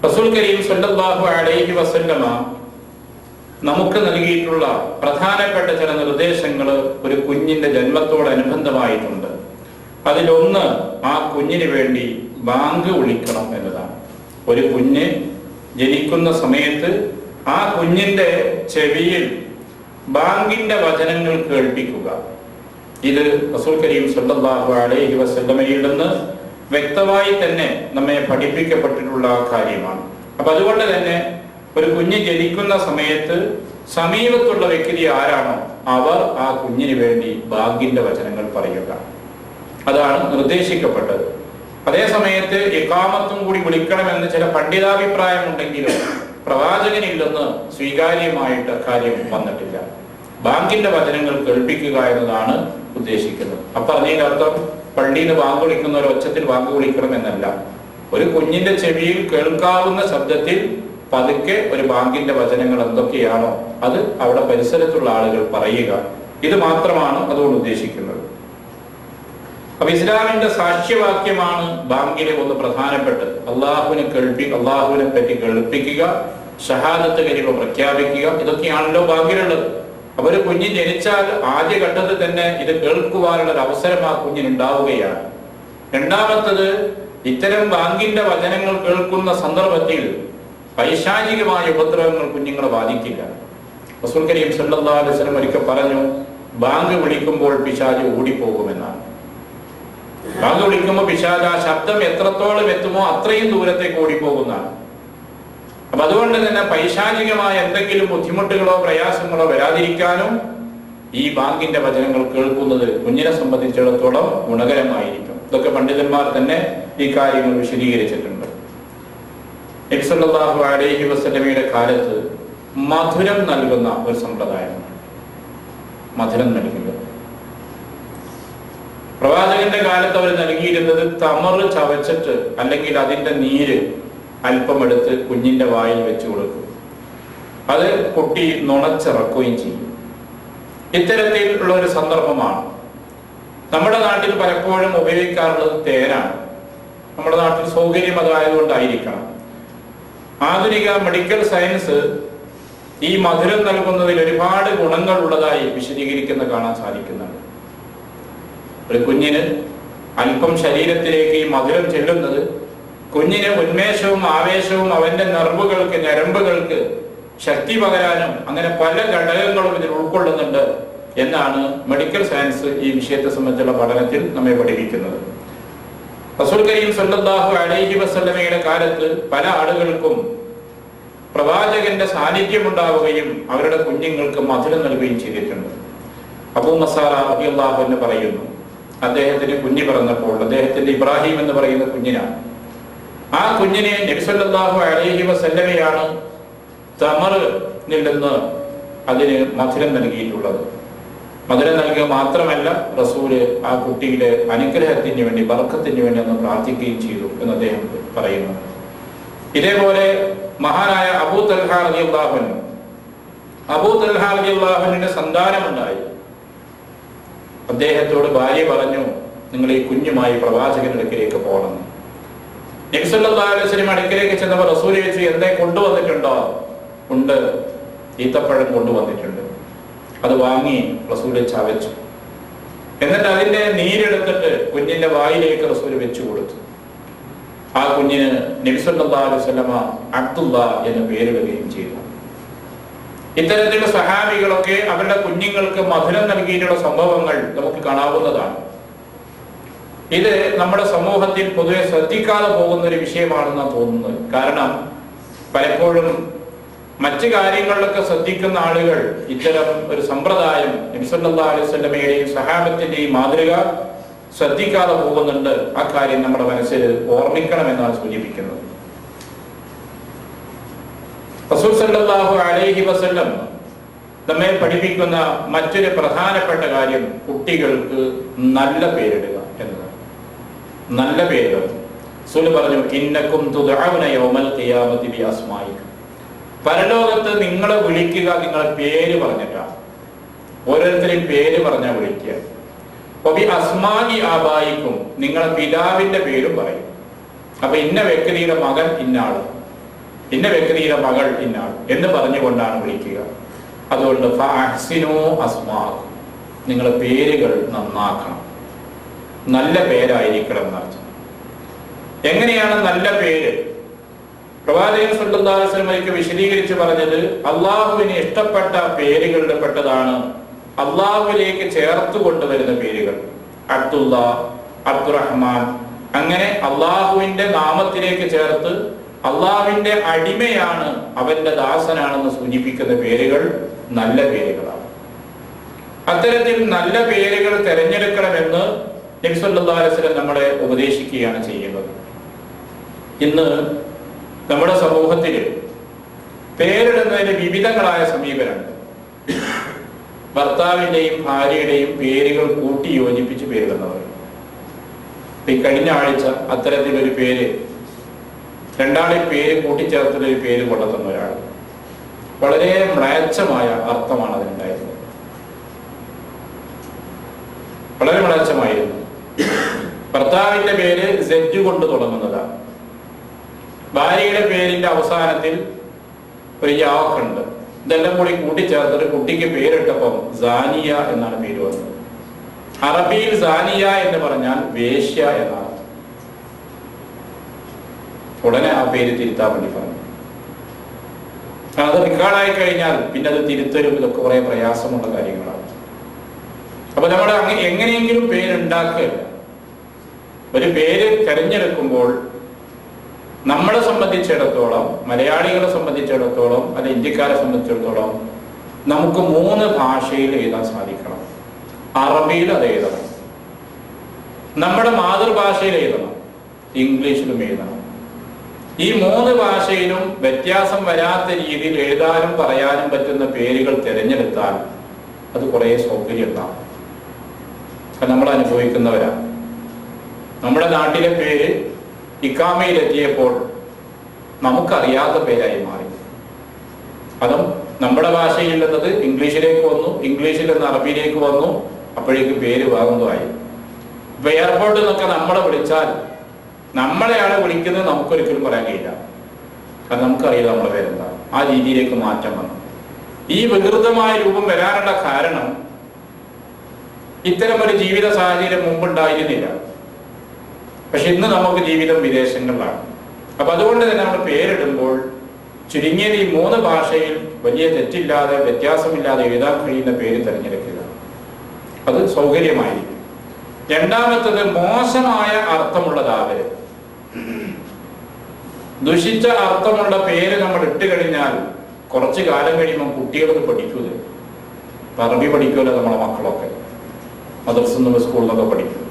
റസൂൽ കരീം സല്ലല്ലാഹു അലൈഹി വസല്ലമ നമുക്ക് നൽകിയിട്ടുള്ള പ്രധാനപ്പെട്ട ചില നിർദ്ദേശങ്ങൾ ഒരു കുഞ്ഞിന്റെ ജന്മത്തോടനുബന്ധമായിട്ടുണ്ട്. അതിലൊന്ന്, ആ കുഞ്ഞിന് വേണ്ടി ബാങ്ക് വിളിക്കണം എന്നതാണ്. ഒരു കുഞ്ഞ് ജനിക്കുന്ന സമയത്ത് ആ കുഞ്ഞിന്റെ ചെവിയിൽ ബാങ്കിന്റെ വചനങ്ങൾ കേൾപ്പിക്കുക. ഇത് റസൂൽ കരീം സല്ലല്ലാഹു അലൈഹി വസല്ലമയിൽ നിന്ന് വ്യക്തമായി തന്നെ നമ്മെ പഠിപ്പിക്കപ്പെട്ടിട്ടുള്ള കാര്യമാണ്. അപ്പൊ അതുകൊണ്ട് തന്നെ ഒരു കുഞ്ഞ് ജനിക്കുന്ന സമയത്ത് സമീപത്തുള്ള വ്യക്തി ആരാണോ അവർ ആ കുഞ്ഞിന് വേണ്ടി ബാങ്കിന്റെ വചനങ്ങൾ പറയുക. അതാണ് നിർദ്ദേശിക്കപ്പെട്ടത്. അതേ സമയത്ത് ഇഖാമത്തും കൂടി വിളിക്കണമെന്ന് ചില പണ്ഡിതാഭിപ്രായമുണ്ടെങ്കിലും പ്രവാചകനിൽ നിന്ന് സ്വീകാര്യമായിട്ട് കാര്യം വന്നിട്ടില്ല. ബാങ്കിന്റെ വചനങ്ങൾ കേൾപ്പിക്കുക എന്നതാണ് ഉദ്ദേശിക്കുന്നത്. അപ്പൊ അതിന്റെ അർത്ഥം പള്ളിയിൽ നിന്ന് ബാങ്ക് വിളിക്കുന്ന ഒരു ഒച്ചത്തിൽ ബാങ്ക് വിളിക്കണം എന്നല്ല. ഒരു കുഞ്ഞിന്റെ ചെവിയിൽ കേൾക്കാവുന്ന ശബ്ദത്തിൽ പതുക്കെ ഒരു ബാങ്കിന്റെ വചനങ്ങൾ എന്തൊക്കെയാണോ അത് അവിടെ പരിസരത്തുള്ള ആളുകൾ പറയുക. ഇത് മാത്രമാണ് അതുകൊണ്ട് ഉദ്ദേശിക്കുന്നത്. അപ്പൊ ഇസ്ലാമിന്റെ സാക്ഷ്യവാക്യമാണ് ബാങ്കിലെ ഒന്ന് പ്രധാനപ്പെട്ട് അള്ളാഹുവിനെ പറ്റി കേൾപ്പിക്കുക, ഷഹാദത്ത് കലിമ പ്രഖ്യാപിക്കുക. ഇതൊക്കെയാണല്ലോ ബാങ്കിലുള്ളത്. അപ്പൊ ഒരു കുഞ്ഞ് ജനിച്ചാൽ ആദ്യഘട്ടത്തിൽ തന്നെ ഇത് കേൾക്കുവാനുള്ള ഒരു അവസരം ആ കുഞ്ഞിനുണ്ടാവുകയാണ്. രണ്ടാമത്തത്, ഇത്തരം ബാങ്കിന്റെ വചനങ്ങൾ കേൾക്കുന്ന സന്ദർഭത്തിൽ പൈശാചികമായ ഉപദ്രവങ്ങൾ കുഞ്ഞുങ്ങളെ ബാധിക്കില്ല. റസൂൽ കരീം സല്ലല്ലാഹു അലൈഹി വസല്ലം ഒരിക്കൽ പറഞ്ഞു, ബാങ്ക് വിളിക്കുമ്പോൾ പിശാച് ഓടിപ്പോകുമെന്നാണ്. ബാങ്ക് വിളിക്കുമ്പോൾ പിശാച് ആ ശബ്ദം എത്രത്തോളം എത്തുമോ അത്രയും ദൂരത്തേക്ക് ഓടിപ്പോകുന്നതാണ്. അപ്പൊ അതുകൊണ്ട് തന്നെ പൈശാചികമായ എന്തെങ്കിലും ബുദ്ധിമുട്ടുകളോ പ്രയാസങ്ങളോ വരാതിരിക്കാനും ഈ ബാങ്കിന്റെ വചനങ്ങൾ കേൾക്കുന്നത് കുഞ്ഞിനെ സംബന്ധിച്ചിടത്തോളം ഗുണകരമായിരിക്കും. ഇതൊക്കെ പണ്ഡിതന്മാർ തന്നെ ഈ കാര്യങ്ങൾ വിശദീകരിച്ചിട്ടുണ്ട്. നബി സല്ലല്ലാഹു അലൈഹി വസല്ലമയുടെ കാലത്ത് മധുരം നൽകുന്ന ഒരു സമ്പ്രദായമാണ്. മധുരം നൽകുക. പ്രവാചകന്റെ കാലത്ത് അവർ നൽകിയിരുന്നത് തമറ് ചവച്ചിട്ട് അല്ലെങ്കിൽ അതിന്റെ നീര് അല്പം എടുത്ത് കുഞ്ഞിന്റെ വായിൽ വെച്ച് കൊടുക്കും. അത് കുട്ടി നുണച്ചിറക്കുകയും ചെയ്യും. ഇത്തരത്തിലുള്ള ഒരു സന്ദർഭമാണ്. നമ്മുടെ നാട്ടിൽ പലപ്പോഴും ഉപയോഗിക്കാറുള്ളത് തേനാണ്. നമ്മുടെ നാട്ടിൽ സൗകര്യം അതായതുകൊണ്ടായിരിക്കണം. ആധുനിക മെഡിക്കൽ സയൻസ് ഈ മധുരം നൽകുന്നതിൽ ഒരുപാട് ഗുണങ്ങൾ ഉള്ളതായി വിശദീകരിക്കുന്ന കാണാൻ സാധിക്കുന്നുണ്ട്. ഒരു കുഞ്ഞിന് അല്പം ശരീരത്തിലേക്ക് ഈ മധുരം ചെല്ലുന്നത് കുഞ്ഞിന് ഉന്മേഷവും ആവേശവും അവന്റെ ഞരമ്പുകൾക്ക് ശക്തി പകരാനും അങ്ങനെ പല ഘടകങ്ങളും ഇതിൽ ഉൾക്കൊള്ളുന്നുണ്ട് എന്നാണ് മെഡിക്കൽ സയൻസ് ഈ വിഷയത്തെ സംബന്ധിച്ചുള്ള പഠനത്തിൽ നമ്മെ പഠിപ്പിക്കുന്നത്. റസൂൽ കരീം സല്ലല്ലാഹു അലൈഹി വസല്ലമയുടെ കാലത്ത് പല ആളുകൾക്കും പ്രവാചകന്റെ സാന്നിധ്യം ഉണ്ടാവുകയും അവരുടെ കുഞ്ഞുങ്ങൾക്ക് മധുരം നൽകുകയും ചെയ്തിട്ടുണ്ട്. അബൂ മസാറ റളിയല്ലാഹു അൻഹു പറയുന്നു, അദ്ദേഹത്തിന് കുഞ്ഞ് പിറന്നപ്പോൾ, അദ്ദേഹത്തിന്റെ ഇബ്രാഹിം എന്ന് പറയുന്ന കുഞ്ഞിനാണ്, ആ കുഞ്ഞിനെ നബി സല്ലല്ലാഹു അലൈഹി വസല്ലമയാണ് തമറിൽ നിന്ന് അതിന് മധുരം നൽകിയിട്ടുള്ളത്. മധുരം നൽകുക മാത്രമല്ല, റസൂല് ആ കുട്ടിയുടെ അനുഗ്രഹത്തിന് വേണ്ടി, ബർക്കത്തിന് വേണ്ടി ഒന്ന് പ്രാർത്ഥിക്കുകയും ചെയ്തു എന്ന് അദ്ദേഹം പറയുന്നു. ഇതേപോലെ മഹാനായ അബൂ തൽഹ റളിയല്ലാഹു അൻഹുവിന്റെ സന്താനമുണ്ടായി. അദ്ദേഹത്തോട് ഭാര്യ പറഞ്ഞു, നിങ്ങൾ ഈ കുഞ്ഞുമായി പ്രവാചകന്റെ അടുക്കിലേക്ക് പോകണം. നബി സല്ലല്ലാഹു അലൈഹി വസല്ലം അടുക്കിലേക്ക് ചെന്നപ്പോൾ റസൂൽ ചോദിച്ചു, എന്തേ കൊണ്ടുവന്നിട്ടുണ്ടോ? ഉണ്ട്, ഈത്തപ്പഴം കൊണ്ടുവന്നിട്ടുണ്ട്. അത് വാങ്ങി റസൂൽ ചവച്ചു. എന്നിട്ട് അതിന്റെ നീരെടുത്തിട്ട് കുഞ്ഞിന്റെ വായിലേക്ക് റസൂൽ വെച്ചു കൊടുത്തു. ആ കുഞ്ഞിന് നബി സല്ലല്ലാഹു അലൈഹി വസല്ലം അബ്ദുള്ള എന്ന് പേരിടുകയും ചെയ്തു. ഇത്തരത്തിലുള്ള സഹാബികളൊക്കെ അവരുടെ കുഞ്ഞുങ്ങൾക്ക് മധുരം നൽകിയിട്ടുള്ള സംഭവങ്ങൾ നമുക്ക് കാണാവുന്നതാണ്. ഇത് നമ്മുടെ സമൂഹത്തിൽ പൊതുവെ ശ്രദ്ധിക്കാതെ പോകുന്ന ഒരു വിഷയമാണെന്നാണ് തോന്നുന്നത്. കാരണം പലപ്പോഴും മറ്റു കാര്യങ്ങളിലൊക്കെ ശ്രദ്ധിക്കുന്ന ആളുകൾ ഇത്തരം ഒരു സമ്പ്രദായം നബി സല്ലല്ലാഹു അലൈഹി വസല്ലമയുടെയും സഹാബത്തിന്റെയും മാതൃക ശ്രദ്ധിക്കാതെ പോകുന്നുണ്ട്. ആ കാര്യം നമ്മുടെ മനസ്സിൽ ഓർമ്മിക്കണമെന്നാണ് സൂചിപ്പിക്കുന്നത്. റസൂൽ സല്ലല്ലാഹു അലൈഹി വസല്ലം നമ്മെ പഠിപ്പിക്കുന്ന മറ്റൊരു പ്രധാനപ്പെട്ട കാര്യം കുട്ടികൾക്ക് നല്ല പേരിടുക എന്നതാണ്. നല്ല പേരുകൾ. റസൂൽ പറഞ്ഞു, ഇന്നക്കും തുദഊന യൗമൽ ഖിയാമത്തി ബി അസ്മാഇക്കും. പരലോകത്ത് നിങ്ങളെ വിളിക്കുക നിങ്ങളെ പേര് പറഞ്ഞിട്ടാണ്. ഓരോരുത്തരെയും പേര് പറഞ്ഞാൽ വിളിക്കുക. ഒബി അസ്മാഇ ആബായിക്കും, നിങ്ങളെ പിതാവിന്റെ പേരും പറയും. അപ്പൊ ഇന്ന വ്യക്തിയുടെ മകൻ ഇന്നാള്, ഇന്ന വ്യക്തിയുടെ മകൾ ഇന്നാൾ എന്ന് പറഞ്ഞുകൊണ്ടാണ് വിളിക്കുക. അതുകൊണ്ട് ഫഅഹ്സിനൂ അസ്മാഅക്കും, നിങ്ങളെ പേരുകൾ നന്നാക്കണം, നല്ല പേരായിരിക്കണം എന്നർത്ഥം. എങ്ങനെയാണ് നല്ല പേര്? പ്രവാചകൻ സല്ലല്ലാഹു അലൈഹി വസല്ലം വിശദീകരിച്ച് പറഞ്ഞത്, അള്ളാഹുവിന് ഇഷ്ടപ്പെട്ട പേരുകളിൽ പെട്ടതാണ് അള്ളാഹുവിലേക്ക് ചേർത്ത് കൊണ്ടുവരുന്ന പേരുകൾ. അബ്ദുള്ള, അബ്ദുറഹ്മാൻ, അങ്ങനെ അള്ളാഹുവിന്റെ നാമത്തിലേക്ക് ചേർത്ത് അള്ളാഹുവിന്റെ അടിമയാണ്, അവന്റെ ദാസനാണെന്ന് സൂചിപ്പിക്കുന്ന പേരുകൾ നല്ല പേരുകളാണ്. അത്തരത്തിൽ നല്ല പേരുകൾ തിരഞ്ഞെടുക്കണമെന്ന് നബി സല്ലല്ലാഹു അലൈഹി വസല്ലം നമ്മളെ ഉപദേശിക്കുകയാണ് ചെയ്യുന്നത്. ഇന്ന് നമ്മുടെ സമൂഹത്തിൽ പേരിടുന്നതിന് വിവിധങ്ങളായ സമീപനമുണ്ട്. ഭർത്താവിന്റെയും ഭാര്യയുടെയും പേരുകൾ കൂട്ടി യോജിപ്പിച്ച് പേരിടുന്നവർ. ഈ കഴിഞ്ഞ ആഴ്ച അത്തരത്തിലൊരു പേര്, രണ്ടാളെ പേര് കൂട്ടിച്ചേർത്തിലൊരു പേര് കൊണ്ടുതന്ന ഒരാൾ. വളരെ മ്ലേച്ഛമായ അർത്ഥമാണ് അതിനുണ്ടായിരുന്നത്. പേര് സെഡ് കൊണ്ട് തുടങ്ങുന്നതാണ്. ഭാര്യയുടെ പേരിന്റെ അവസാനത്തിൽ ഒരു യാക്കുണ്ട്. ഇതെല്ലാം കൂടി കൂട്ടിച്ചേർത്തിട്ട് കുട്ടിക്ക് പേരിട്ടപ്പം സാനിയ എന്നാണ് പേര് വന്നത്. അറബിയിൽ സാനിയ എന്ന് പറഞ്ഞാൽ വേശ്യ എന്നാണ്. ഉടനെ ആ പേര് തിരുത്താൻ വേണ്ടി പറഞ്ഞു. അത് റിക്കാർഡായി കഴിഞ്ഞാൽ പിന്നെ അത് തിരുത്തലും ഇതൊക്കെ കുറെ പ്രയാസമുള്ള കാര്യങ്ങളാണ്. അപ്പൊ നമ്മൾ എങ്ങനെയെങ്കിലും പേരുണ്ടാക്കുകയല്ല. ഒരു പേര് തിരഞ്ഞെടുക്കുമ്പോൾ നമ്മളെ സംബന്ധിച്ചിടത്തോളം, മലയാളികളെ സംബന്ധിച്ചിടത്തോളം, അല്ല ഇന്ത്യക്കാരെ സംബന്ധിച്ചിടത്തോളം നമുക്ക് 3 ഭാഷയിൽ എഴുതാൻ സാധിക്കണം. അറബിയിൽ അത് എഴുതണം, നമ്മുടെ മാതൃഭാഷയിൽ എഴുതണം, ഇംഗ്ലീഷിലും എഴുതണം. ഈ 3 ഭാഷയിലും വ്യത്യാസം വരാത്ത രീതിയിൽ എഴുതാനും പറയാനും പറ്റുന്ന പേരുകൾ തിരഞ്ഞെടുത്താൽ അത് കുറേ സൗകര്യം ഉണ്ടാവും. അത് നമ്മൾ അനുഭവിക്കുന്നവരാണ്. നമ്മുടെ നാട്ടിലെ പേര് ഇക്കാമയിലെത്തിയപ്പോൾ നമുക്കറിയാത്ത പേരായി മാറി. അതും നമ്മുടെ ഭാഷയിൽ നിന്നത് ഇംഗ്ലീഷിലേക്ക് വന്നു, ഇംഗ്ലീഷിൽ നിന്ന് അറബിയിലേക്ക് വന്നു. അപ്പോഴേക്ക് പേര് വേഗമായി. ഇപ്പൊ എയർപോർട്ടിൽ നിന്നൊക്കെ നമ്മളെ വിളിച്ചാൽ നമ്മളെയാണ് വിളിക്കുന്നത് നമുക്കൊരിക്കലും പറയാൻ കഴിയില്ല. അത് നമുക്കറിയില്ല നമ്മളെ പേരെന്താ. ആ രീതിയിലേക്ക് മാറ്റം വന്നു. ഈ വികൃതമായ രൂപം വരാനുള്ള കാരണം ഇത്തരം ഒരു ജീവിത സാഹചര്യം മുമ്പുണ്ടായിരുന്നില്ല. പക്ഷെ ഇന്ന് നമുക്ക് ജീവിതം വിദേശങ്ങളിലാണ്. അപ്പൊ അതുകൊണ്ട് തന്നെ നമ്മൾ പേരിടുമ്പോൾ ചുരുങ്ങിയത് ഈ 3 ഭാഷയിൽ വലിയ തെറ്റില്ലാതെ വ്യത്യാസമില്ലാതെ എഴുതാൻ കഴിയുന്ന പേര് തിരഞ്ഞെടുക്കുക. അത് സൗകര്യമായിരിക്കും. രണ്ടാമത്തത് മോശമായ അർത്ഥമുള്ളതാവരുത്. ദുഷിച്ച അർത്ഥമുള്ള പേര് നമ്മൾ ഇട്ട് കഴിഞ്ഞാൽ കുറച്ചു കാലം കഴിയുമ്പോൾ കുട്ടികൾക്ക് പഠിക്കൂത്. അറബി പഠിക്കുമല്ലോ നമ്മളെ മക്കളൊക്കെ, മദ്രസയിൽ നിന്നും സ്കൂളിൽ നിന്നൊക്കെ പഠിക്കും.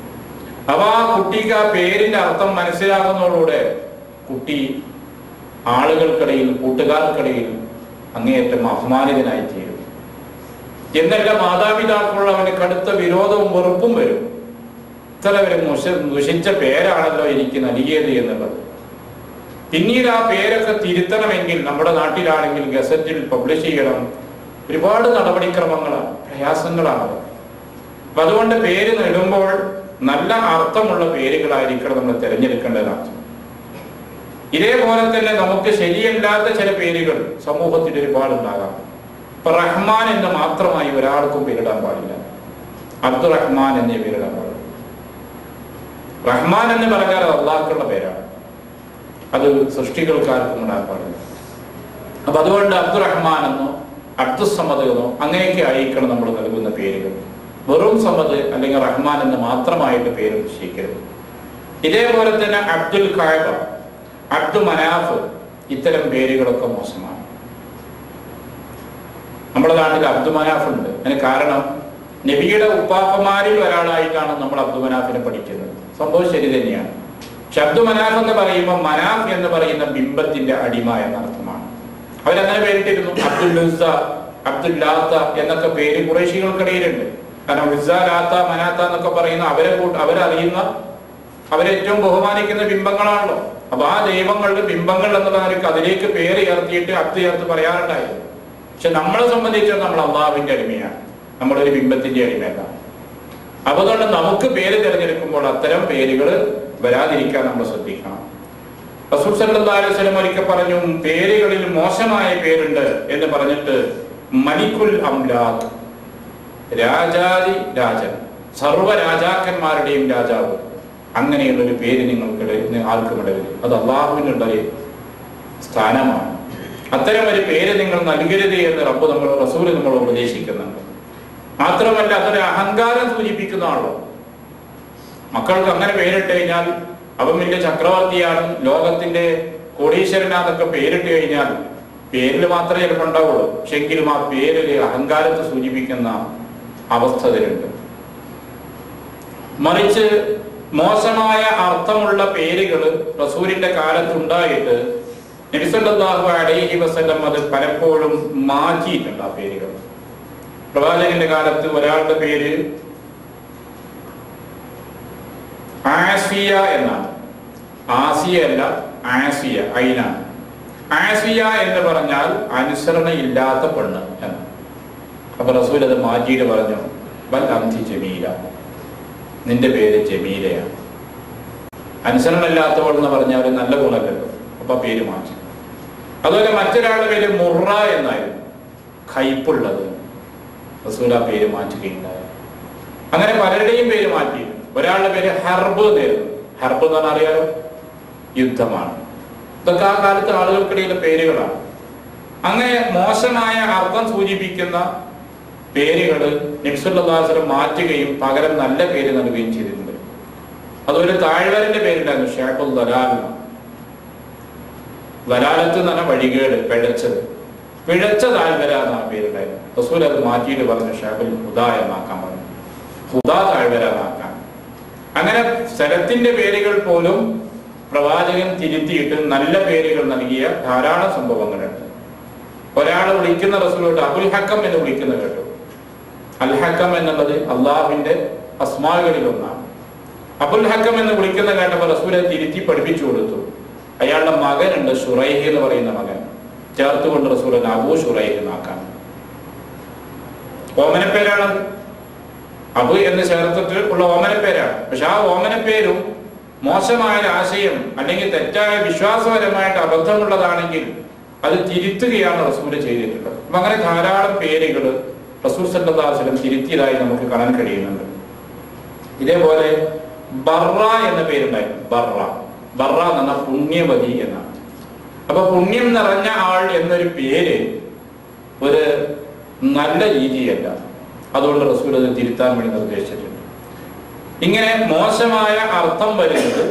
അപ്പൊ ആ കുട്ടിക്ക് ആ പേരിന്റെ അർത്ഥം മനസ്സിലാകുന്നതോടുകൂടെ കുട്ടി ആളുകൾക്കിടയിൽ, കൂട്ടുകാർക്കിടയിൽ അങ്ങേയറ്റം അപമാനിതനായി തീരും. എന്നല്ല, മാതാപിതാക്കളുള്ള അവന് കടുത്ത വിരോധവും വെറുപ്പും വരും. ഇത്ര ഒരു ദുഷിച്ച പേരാണല്ലോ എനിക്ക് നൽകിയത് എന്നുള്ളത്. പിന്നീട് ആ പേരൊക്കെ തിരുത്തണമെങ്കിൽ നമ്മുടെ നാട്ടിലാണെങ്കിൽ ഗസറ്റിൽ പബ്ലിഷ് ചെയ്യണം. ഒരുപാട് നടപടിക്രമങ്ങളാണ്, പ്രയാസങ്ങളാണ്. അപ്പൊ അതുകൊണ്ട് പേര് നേടുമ്പോൾ നല്ല അർത്ഥമുള്ള പേരുകളായിരിക്കണം നമ്മൾ തിരഞ്ഞെടുക്കേണ്ടതാണ്. ഇതേപോലെ തന്നെ നമുക്ക് ശരിയല്ലാത്ത ചില പേരുകൾ സമൂഹത്തിൽ ഒരുപാടുണ്ടാകാം. ഇപ്പൊ റഹ്മാൻ എന്ന് മാത്രമായി ഒരാൾക്കും പേരിടാൻ പാടില്ല. അബ്ദുറഹ്മാൻ എന്നേ പേരിടാൻ പാടില്ല. റഹ്മാൻ എന്ന് പറഞ്ഞാൽ അത് അള്ളാഹ്ക്കുള്ള പേരാണ്. അത് സൃഷ്ടികൾക്കാർക്കും ഇടാൻ പാടില്ല. അപ്പൊ അതുകൊണ്ട് അബ്ദുറഹ്മാൻ എന്നോ അബ്ദുസമദ് എന്നോ അങ്ങനെയൊക്കെ ആയിരിക്കണം നമ്മൾ നൽകുന്ന പേരുകൾ. വെറും സമദ് അല്ലെങ്കിൽ റഹ്മാൻ എന്ന് മാത്രമായിട്ട് പേര് നിശ്ചയിക്കരുത്. ഇതേപോലെ തന്നെ അബ്ദുൽ ഖഅബ, അബ്ദു മനാഫ്, ഇത്തരം പേരുകളൊക്കെ മോശമാണ്. നമ്മുടെ നാട്ടിൽ അബ്ദു മനാഫ് ഉണ്ട്. അതിന് കാരണം നബിയുടെ ഉപ്പാപ്പമാരിൽ ഒരാളായിട്ടാണ് നമ്മൾ അബ്ദു മനാഫിനെ പഠിക്കുന്നത്. സംഭവം ശരി തന്നെയാണ്. പക്ഷെ അബ്ദു മനാഫ് എന്ന് പറയുമ്പോൾ മനാഫ് എന്ന് പറയുന്ന ബിംബത്തിന്റെ അടിമ എന്നർത്ഥമാണ്. അവരങ്ങനെ പേരിട്ടിരുന്നു. അബ്ദുൽ ഉസ്സ, അബ്ദുൽ ലാത്ത എന്നൊക്കെ പേര് ഖുറൈശികൾക്കിടയിലുണ്ട്. കാരണം ഉസ്സ, ലാത്ത, മനാത്ത എന്നൊക്കെ പറയുന്ന അവരറിയുന്ന, അവരേറ്റവും ബഹുമാനിക്കുന്ന ബിംബങ്ങളാണല്ലോ. അപ്പൊ ആ ദൈവങ്ങളുടെ ബിംബങ്ങൾ എന്നുള്ള നിലയ്ക്ക് അതിലേക്ക് പേര് ചേർത്തിയിട്ട് അബ്ദ് ചേർത്ത് പറയാറുണ്ടായിരുന്നു. പക്ഷെ നമ്മളെ സംബന്ധിച്ച് നമ്മൾ അള്ളാഹുവിന്റെ അടിമയാണ്, നമ്മളൊരു ബിംബത്തിന്റെ അടിമയല്ല. അപ്പൊ അതുകൊണ്ട് നമുക്ക് പേര് തിരഞ്ഞെടുക്കുമ്പോൾ അത്തരം പേരുകൾ വരാതിരിക്കാൻ നമ്മൾ ശ്രദ്ധിക്കണം. റസൂൽ സല്ലല്ലാഹു അലൈഹി വസല്ലം ഒരിക്കൽ പറഞ്ഞു, പേരുകളിൽ മോശമായ പേരുണ്ട് എന്ന് പറഞ്ഞിട്ട്, മലിക്കുൽ അംലാഖ്, രാജാതി രാജൻ, സർവ്വ രാജാക്കന്മാരുടെയും രാജാവ്, അങ്ങനെയുള്ളൊരു പേര് നിങ്ങൾക്ക് ആർക്കും ഇടരുത്. അത് അള്ളാഹുവിനുള്ളൊരു സ്ഥാനമാണ്. അത്തരം ഒരു പേര് നിങ്ങൾ നൽകരുത് എന്ന് റസൂൽ നമ്മൾ ഉപദേശിക്കുന്നുണ്ട്. മാത്രമല്ല, അതൊരു അഹങ്കാരം സൂചിപ്പിക്കുന്നതാണല്ലോ. മക്കൾക്ക് അങ്ങനെ പേരിട്ട് കഴിഞ്ഞാൽ അവൻ വലിയ ചക്രവർത്തിയാണ്, ലോകത്തിന്റെ കോടീശ്വരനാന്നൊക്കെ പേരിട്ട് കഴിഞ്ഞാൽ പേരിൽ മാത്രമേ ചിലപ്പോൾ ഉണ്ടാവുള്ളൂ. പക്ഷെ എങ്കിലും ആ പേരിൽ അഹങ്കാരത്തെ സൂചിപ്പിക്കുന്ന അവസ്ഥ ഇതിലുണ്ട്. മറിച്ച് മോശമായ അർത്ഥമുള്ള പേരുകൾ റസൂലിന്റെ കാലത്തുണ്ടായിട്ട് നബി സല്ലല്ലാഹു അലൈഹി വസല്ലം അത് പലപ്പോഴും മാറ്റിയിട്ടുണ്ട്. ആ പേരുകൾ പ്രവാചകന്റെ കാലത്ത് ഒരാളുടെ പേര് ആസിയ എന്നാണ്. ആസിയ അല്ല, ആസിയ, ഐനാണ്. ആസിയ എന്ന് പറഞ്ഞാൽ അനുസരണയില്ലാത്ത പെണ്ണ് എന്ന്. അപ്പൊ റസൂൽ അത് മാറ്റിയിട്ട് പറഞ്ഞു, ബൽ അന്തി ജമീല, നിന്റെ പേര് ജമീലയാണ്. അനുസരണമില്ലാത്തവൾ എന്ന് പറഞ്ഞാൽ ഒരു നല്ല ഗുണമല്ലല്ലോ, അപ്പൊ പേര് മാറ്റി. അതുപോലെ മറ്റൊരാളുടെ പേര് മുറ എന്നായിരുന്നു, കയ്പുള്ളത്. റസൂൽ ആ പേര് മാറ്റുകയുണ്ടായി. അങ്ങനെ പലരുടെയും പേര് മാറ്റി. ഒരാളുടെ പേര് ഹർബ് എന്നായിരുന്നു. ഹർബ് എന്ന് പറഞ്ഞാൽ അറിയാലോ, യുദ്ധമാണ്. ഇതൊക്കെ ആ കാലത്ത് ആളുകൾക്കിടയിലെ പേരുകളാണ്. അങ്ങനെ മോശമായ അർത്ഥം സൂചിപ്പിക്കുന്ന പേരുകൾ നബി സല്ലല്ലാഹു അലൈഹി വസല്ലം മാറ്റുകയും പകരം നല്ല പേര് നൽകുകയും ചെയ്തിട്ടുണ്ട്. അതുപോലെ താഴ്വരന്റെ പേരുണ്ടായിരുന്നു, ഷൈഖുൽ ദലാൽ. ദലാലത്ത് എന്ന് പറഞ്ഞാൽ വഴികേട്, പിഴച്ചത്. പിഴച്ച താഴ്വര എന്നാണ് പേരുണ്ടായിരുന്നു. റസൂൽ അത് മാറ്റിയിട്ട് പറഞ്ഞു ഷൈഖുൽ ഹുദാ എന്നാക്കാൻ പറഞ്ഞു, ഹുദാ താഴ്വര എന്നാക്കാൻ. അങ്ങനെ സ്ഥലത്തിന്റെ പേരുകൾ പോലും പ്രവാചകൻ തിരുത്തിയിട്ട് നല്ല പേരുകൾ നൽകിയ ധാരാളം സംഭവങ്ങളുണ്ട്. ഒരാളെ വിളിക്കുന്ന റസൂലോട്ട് അബുൽ ഹക്കം എന്ന് വിളിക്കുന്ന കേട്ടു. അൽ ഹക്കം എന്നുള്ളത് അള്ളാഹുവിന്റെ അസ്മാകളിൽ ഒന്നാണ്. അബുൽ ഹക്കം എന്ന് വിളിക്കുന്ന കേട്ടപ്പോൾ റസൂലെ തിരുത്തി പഠിപ്പിച്ചു കൊടുത്തു. അയാളുടെ മകനുണ്ട് ഷുറൈഹ് എന്ന് പറയുന്ന മകൻ, ചേർത്തുകൊണ്ട് റസൂൽ അബൂ ഷുറൈഹ് എന്നാക്കാൻ. ഓമനപ്പേരാണ്, അബു എന്ന് ചേർത്തിട്ട് ഉള്ള ഓമനപ്പേരാണ്. പക്ഷെ ആ ഓമനപ്പേരും മോശമായ ആശയം അല്ലെങ്കിൽ തെറ്റായ വിശ്വാസപരമായിട്ട് അബദ്ധമുള്ളതാണെങ്കിൽ അത് തിരുത്തുകയാണ് റസൂല് ചെയ്തിട്ടുള്ളത്. അപ്പൊ അങ്ങനെ ധാരാളം പേരുകൾ റസൂൽ സല്ലല്ലാഹു അലൈഹി വസല്ലം തിരുത്തിയതായി നമുക്ക് കാണാൻ കഴിയുന്നുണ്ട്. ഇതേപോലെ ബറ എന്ന പേരുണ്ടായിരുന്നു. ബറ ബറ എന്ന് പറഞ്ഞാൽ പുണ്യവതി എന്നാണ്. അപ്പൊ പുണ്യം നിറഞ്ഞ ആൾ എന്നൊരു പേര് ഒരു നല്ല രീതിയല്ല. അതുകൊണ്ട് റസൂൽ അത് തിരുത്താൻ വേണ്ടി നിർദ്ദേശിച്ചിട്ടുണ്ട്. ഇങ്ങനെ മോശമായ അർത്ഥം വരുന്നത്,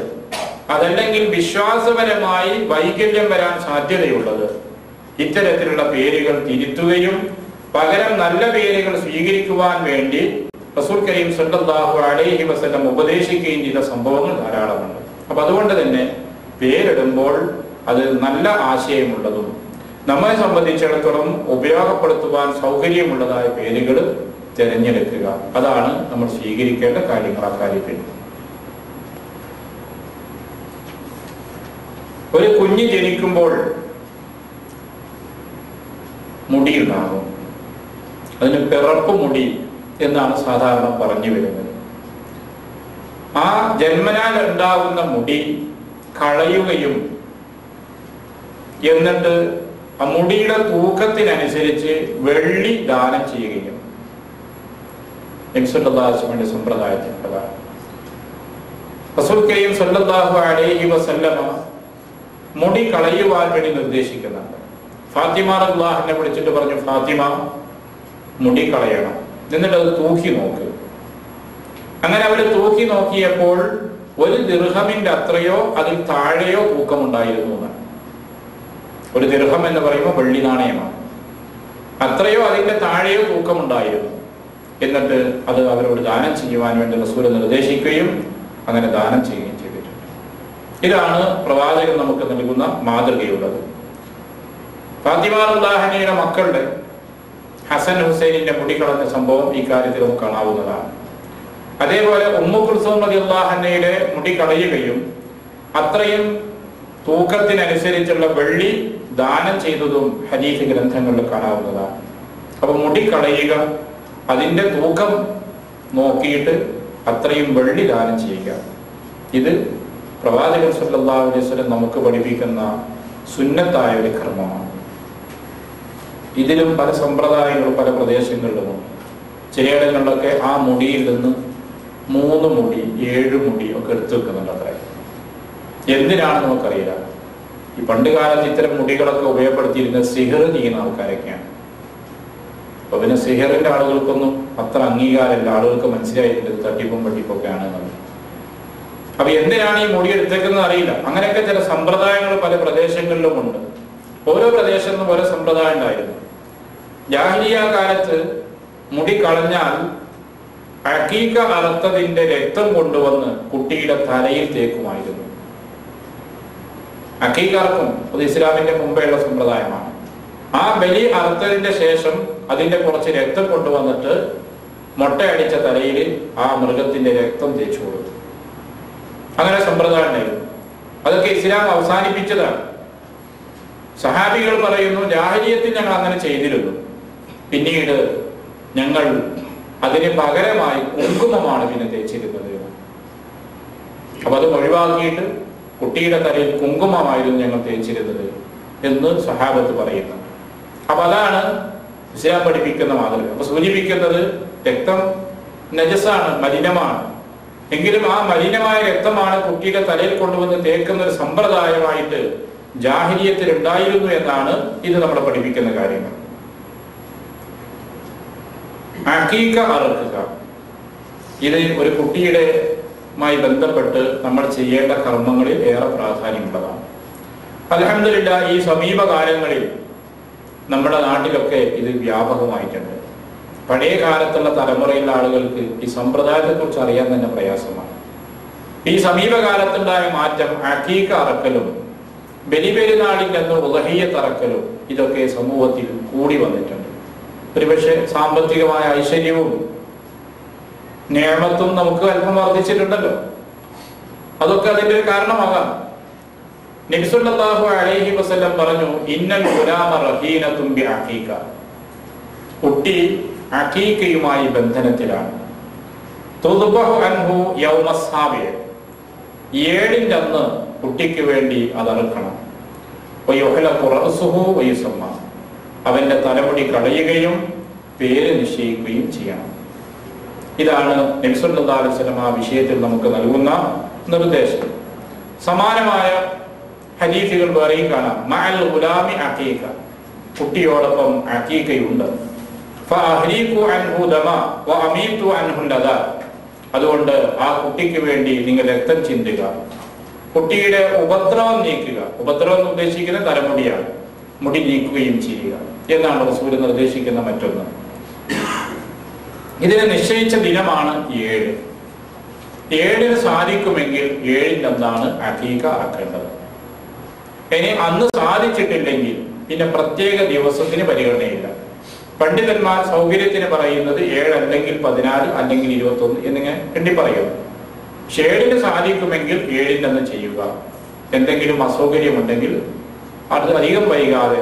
അതല്ലെങ്കിൽ വിശ്വാസപരമായി വൈകല്യം വരാൻ സാധ്യതയുള്ളത്, ഇത്തരത്തിലുള്ള പേരുകൾ തിരുത്തുകയും പകരം നല്ല പേരുകൾ സ്വീകരിക്കുവാൻ വേണ്ടി റസൂൽ കരീം സല്ലല്ലാഹു അലൈഹി വസല്ലം ഉപദേശിക്കുകയും ചെയ്ത സംഭവങ്ങൾ ധാരാളമുണ്ട്. അപ്പൊ അതുകൊണ്ട് തന്നെ പേരിടുമ്പോൾ അത് നല്ല ആശയമുള്ളതും നമ്മെ സംബന്ധിച്ചിടത്തോളം ഉപയോഗപ്പെടുത്തുവാൻ സൗകര്യമുള്ളതായ പേരുകൾ തിരഞ്ഞെടുക്കുക. അതാണ് നമ്മൾ സ്വീകരിക്കേണ്ട കാര്യങ്ങൾ. ആ കാര്യത്തിൽ ഒരു കുഞ്ഞ് ജനിക്കുമ്പോൾ മുടിയുണ്ടാകും. അതിന് പിറപ്പ് മുടി എന്നാണ് സാധാരണ പറഞ്ഞു വരുന്നത്. ആ ജന്മനാൽ ഉണ്ടാകുന്ന മുടി കളയുകയും എന്നിട്ട് ആ മുടിയുടെ തൂക്കത്തിനനുസരിച്ച് വെള്ളി ദാനം ചെയ്യുകയും നബി സല്ലല്ലാഹു അലൈഹി വസല്ലം സമ്പ്രദായത്തിലുള്ളതാണ്. റസൂൽ കരീം സല്ലല്ലാഹു അലൈഹി വസല്ലം മുടി കളയുവാൻ വേണ്ടി നിർദ്ദേശിക്കുന്നുണ്ട്. ഫാത്തിമ റളിയല്ലാഹുവിനെ വിളിച്ചിട്ട് പറഞ്ഞു, ഫാത്തിമ മുടി കളയണം, എന്നിട്ട് അത് തൂക്കി നോക്ക്. അങ്ങനെ അവര് തൂക്കി നോക്കിയപ്പോൾ ഒരു ദിർഹമിന്റെ അത്രയോ അതിൽ താഴെയോ തൂക്കമുണ്ടായിരുന്നു എന്നാണ്. ഒരു ദിർഹം എന്ന് പറയുമ്പോൾ വെള്ളി നാണയമാണ്. അത്രയോ അതിന്റെ താഴെയോ തൂക്കമുണ്ടായിരുന്നു. എന്നിട്ട് അത് അവരോട് ദാനം ചെയ്യുവാൻ വേണ്ടി റസൂൽ നിർദ്ദേശിക്കുകയും അങ്ങനെ ദാനം ചെയ്യുകയും ചെയ്തിട്ടുണ്ട്. ഇതാണ് പ്രവാചകൻ നമുക്ക് നൽകുന്ന മാതൃകയുള്ളത്. ഫാത്തിമ റളിയല്ലാഹുവിന്റെ മക്കളുടെ ഹസൻ ഹുസൈനിന്റെ മുടി കളഞ്ഞ സംഭവം ഈ കാര്യത്തിൽ നമുക്ക് കാണാവുന്നതാണ്. അതേപോലെ ഉമ്മു കുൽസൂം റളിയല്ലാഹുവിന്റെ മുടി കളയുകയും അത്രയും തൂക്കത്തിനനുസരിച്ചുള്ള വെള്ളി ദാനം ചെയ്തതും ഹദീസ് ഗ്രന്ഥങ്ങളിൽ കാണാവുന്നതാണ്. അപ്പൊ മുടി കളയുക, അതിന്റെ തൂക്കം നോക്കിയിട്ട് അത്രയും വെള്ളി ദാനം ചെയ്യുക, ഇത് പ്രവാചകൻ സല്ലല്ലാഹു അലൈഹി വസല്ലം നമുക്ക് പഠിപ്പിക്കുന്ന സുന്നത്തായ ഒരു കർമ്മമാണ്. ഇതിലും പല സമ്പ്രദായങ്ങളും പല പ്രദേശങ്ങളിലുമുണ്ട്. ചിലയിടങ്ങളിലൊക്കെ ആ മുടിയിൽ നിന്ന് 3 മുടി 7 മുടി ഒക്കെ എടുത്തു വെക്കുന്നുണ്ട്. അത്ര എന്തിനാണെന്ന് നമുക്കറിയില്ല. ഈ പണ്ട് കാലത്ത് ഇത്തരം മുടികളൊക്കെ ഉപയോഗപ്പെടുത്തിയിരുന്നത് സിഹർ ചെയ്യുന്ന ആൾക്കാരൊക്കെയാണ്. അപ്പൊ പിന്നെ സിഹറിന്റെ ആളുകൾക്കൊന്നും അത്ര അംഗീകാരമില്ല. ആളുകൾക്ക് മനസ്സിലായിട്ടുണ്ട് തട്ടിപ്പും വെട്ടിപ്പൊക്കെ ആണെന്നുള്ളത്. അപ്പൊ എന്തിനാണ് ഈ മുടി എടുത്തേക്കുന്നത് അറിയില്ല. അങ്ങനെയൊക്കെ ചില സമ്പ്രദായങ്ങൾ പല പ്രദേശങ്ങളിലും ഉണ്ട്. ഓരോ പ്രദേശത്തും ഓരോ സമ്പ്രദായം ഉണ്ടായിരുന്നു. ജാഹിലിയ കാലത്ത് മുടി കളഞ്ഞാൽ അഖീഖ അറുത്തതിന്റെ രക്തം കൊണ്ടുവന്ന് കുട്ടിയുടെ തലയിൽ തേക്കുമായിരുന്നു. അഖീഖ അറക്കും, അത് ഇസ്ലാമിന്റെ മുമ്പേയുള്ള സമ്പ്രദായമാണ്. ആ ബലി അറുത്തതിന്റെ ശേഷം അതിന്റെ കുറച്ച് രക്തം കൊണ്ടുവന്നിട്ട് മുട്ടയടിച്ച തലയിൽ ആ മൃഗത്തിന്റെ രക്തം തേച്ചു കൊടുത്തു. അങ്ങനെ സമ്പ്രദായം ഉണ്ടായിരുന്നു. അതൊക്കെ ഇസ്ലാം അവസാനിപ്പിച്ചതാണ്. സഹാബികൾ പറയുന്നു, ജാഹിലിയത്തിൽ ഞങ്ങൾ അങ്ങനെ ചെയ്തിരുന്നു, പിന്നീട് ഞങ്ങൾ അതിന് പകരമായി കുങ്കുമമാണ് പിന്നെ തേച്ചിരുന്നത്. അപ്പൊ അത് ഒഴിവാക്കിയിട്ട് കുട്ടിയുടെ തലയിൽ കുങ്കുമമായിരുന്നു ഞങ്ങൾ തേച്ചിരുന്നത് എന്ന് സ്വഹാബത്ത് പറയുന്നു. അപ്പൊ അതാണ് ഇസ്ലാം പഠിപ്പിക്കുന്ന മാതൃക. അപ്പൊ സൂചിപ്പിക്കുന്നത് രക്തം നജസാണ്, മലിനമാണ്. എങ്കിലും ആ മലിനമായ രക്തമാണ് കുട്ടിയുടെ തലയിൽ കൊണ്ടുവന്ന് തേക്കുന്ന ഒരു സമ്പ്രദായമായിട്ട് ജാഹിലിയത്തിൽ ഉണ്ടായിരുന്നു എന്നാണ് ഇത് നമ്മളെ പഠിപ്പിക്കുന്ന കാര്യങ്ങൾ. അഖീഖ അറുക്കുക, ഇത് ഒരു കുട്ടിയുടെയുമായി ബന്ധപ്പെട്ട് നമ്മൾ ചെയ്യേണ്ട കർമ്മങ്ങളിൽ ഏറെ പ്രാധാന്യമുള്ളതാണ്. അൽഹംദുലില്ലാഹ് ഈ സമീപകാലങ്ങളിൽ നമ്മുടെ നാട്ടിലൊക്കെ ഇത് വ്യാപകമായിട്ടുണ്ട്. പഴയ കാലത്തുള്ള തലമുറയിലുള്ള ആളുകൾക്ക് ഈ സമ്പ്രദായത്തെക്കുറിച്ച് അറിയാൻ തന്നെ പ്രയാസമാണ്. ഈ സമീപകാലത്തുണ്ടായ മാറ്റം അഖീഖ അറക്കലും ബലിപെരുന്നാളിൻ്റെ അന്ന് ഉളഹിയ്യത്ത് അറക്കലും ഇതൊക്കെ സമൂഹത്തിൽ കൂടി വന്നിട്ടുണ്ട്. ഒരുപക്ഷെ സാമ്പത്തികമായ ഐശ്വര്യവും നിഅമത്തും നമുക്ക് അല്പം വർദ്ധിച്ചിട്ടുണ്ടല്ലോ, അതൊക്കെ അതിന്റെ ഒരു കാരണമാകാം. നബി സല്ലല്ലാഹു അലൈഹി വസല്ലം പറഞ്ഞു, ഇന്നൽ ഗുലാമ റഹീനത്തുൻ ബിഅഖീഖ, കുട്ടി അഖീഖയുമായി ബന്ധനത്തിലാണ്. തുദ്ബഹു അൻഹു യൗമസ് സാബിഅ, 7ന്റെ അന്ന് കുട്ടിക്ക് വേണ്ടി അത് അറുക്കണം. വയുഹ്ലഖു റഅസുഹു വയുസമ്മ, അവന്റെ തലമുടി കളയുകയും പേര് നിശ്ചയിക്കുകയും ചെയ്യണം. ഇതാണ് നബി സല്ലല്ലാഹു അലൈഹി വസല്ലം ആ വിഷയത്തിൽ നമുക്ക് നൽകുന്ന നിർദ്ദേശം. സമാനമായ ഹദീസുകൾ വേറെയും കാണാം. മഅൽ ഗുലാമി അഖീഖ, കുട്ടിയോടൊപ്പം അഖീഖയുണ്ട്. ഫഅഹ്രീഖു അൻഹു ദമ വഅമീതു അൻഹു ലദാ, അതുകൊണ്ട് ആ കുട്ടിക്ക് വേണ്ടി നിങ്ങൾ രക്തം ചിന്തുക, കുട്ടിയുടെ ഉപദ്രവം നീക്കുക. ഉപദ്രവം എന്ന് ഉദ്ദേശിക്കുന്നത് തലമുടിയാണ്, മുടി നീക്കുകയും ചെയ്യുക എന്നാണ് റസൂൽ നിർദ്ദേശിക്കുന്ന മറ്റൊന്ന്. ഇതിന് നിശ്ചയിച്ച ദിനമാണ് 7. 7 സാധിക്കുമെങ്കിൽ 7ന്റെ അന്നാണ് അഖീഖ ആക്കേണ്ടത്. ഇനി അന്ന് സാധിച്ചിട്ടില്ലെങ്കിൽ പിന്നെ പ്രത്യേക ദിവസത്തിന് പരിഗണനയില്ല. പണ്ഡിതന്മാർ സൗകര്യത്തിന് പറയുന്നത് 7 അല്ലെങ്കിൽ 14 അല്ലെങ്കിൽ 21 എന്നിങ്ങനെ എണ്ണി പറയുന്നു. 7 സാധിക്കുമെങ്കിൽ 7ന്റെ അന്ന് ചെയ്യുക. എന്തെങ്കിലും അസൗകര്യമുണ്ടെങ്കിൽ അത് അധികം വൈകാതെ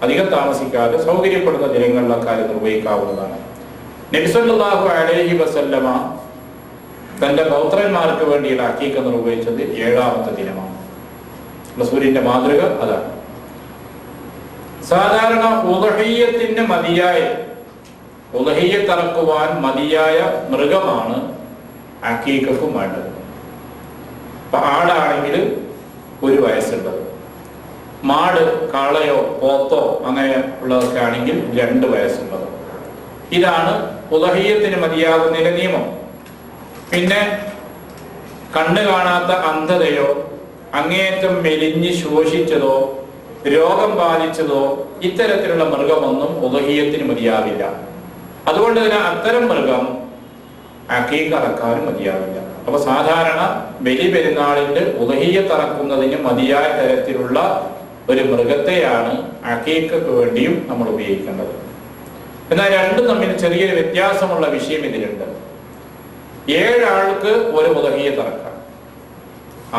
അധികം താമസിക്കാതെ സൗകര്യപ്പെടുന്ന ദിനങ്ങളിൽ അക്കാര്യം നിർവഹിക്കാവുന്നതാണ്. നബി സല്ലല്ലാഹു അലൈഹി വസല്ലമ തന്റെ പൗത്രന്മാർക്ക് വേണ്ടിയുള്ള അഖീഖ നിർവഹിച്ചത് 7ാമത്തെ ദിനമാണ്. റസൂലിന്റെ മാതൃക അതാണ്. സാധാരണ ഉളഹിയ്യത്തിന് ഉളഹിയ്യത്ത് അറക്കുവാൻ മതിയായ മൃഗമാണ് അഖീഖക്കും വേണ്ടത്. ഇപ്പൊ ആടാണെങ്കിൽ 1 വയസ്സുള്ളത്, മാട് കാളയോ പോത്തോ അങ്ങനെ ഉള്ളതൊക്കെ ആണെങ്കിൽ 2 വയസ്സുള്ളത്. ഇതാണ് ഉളഹിയ്യത്തിന് മതിയാകുന്ന നിയമം. പിന്നെ കണ്ണ് കാണാത്ത അന്ധതയോ അങ്ങേയറ്റം മെലിഞ്ഞ് ശോഷിച്ചതോ രോഗം ബാധിച്ചതോ ഇത്തരത്തിലുള്ള മൃഗമൊന്നും ഉളഹിയ്യത്തിന് മതിയാവില്ല. അതുകൊണ്ട് തന്നെ അത്തരം മൃഗം അഖീഖ അറക്കാനും മതിയാവില്ല. അപ്പൊ സാധാരണ ബലി പെരുന്നാളിന്റെ ഉളഹിയ്യത്ത് അറക്കുന്നതിന് മതിയായ തരത്തിലുള്ള ഒരു മൃഗത്തെയാണ് അഖീഖക്ക് വേണ്ടിയും നമ്മൾ ഉപയോഗിക്കേണ്ടത്. എന്നാൽ രണ്ടും തമ്മിൽ ചെറിയൊരു വ്യത്യാസമുള്ള വിഷയം ഇതിലുണ്ട്. 7 ആൾക്ക് ഒരു ഉളഹിയ്യത്ത് അറക്കാം.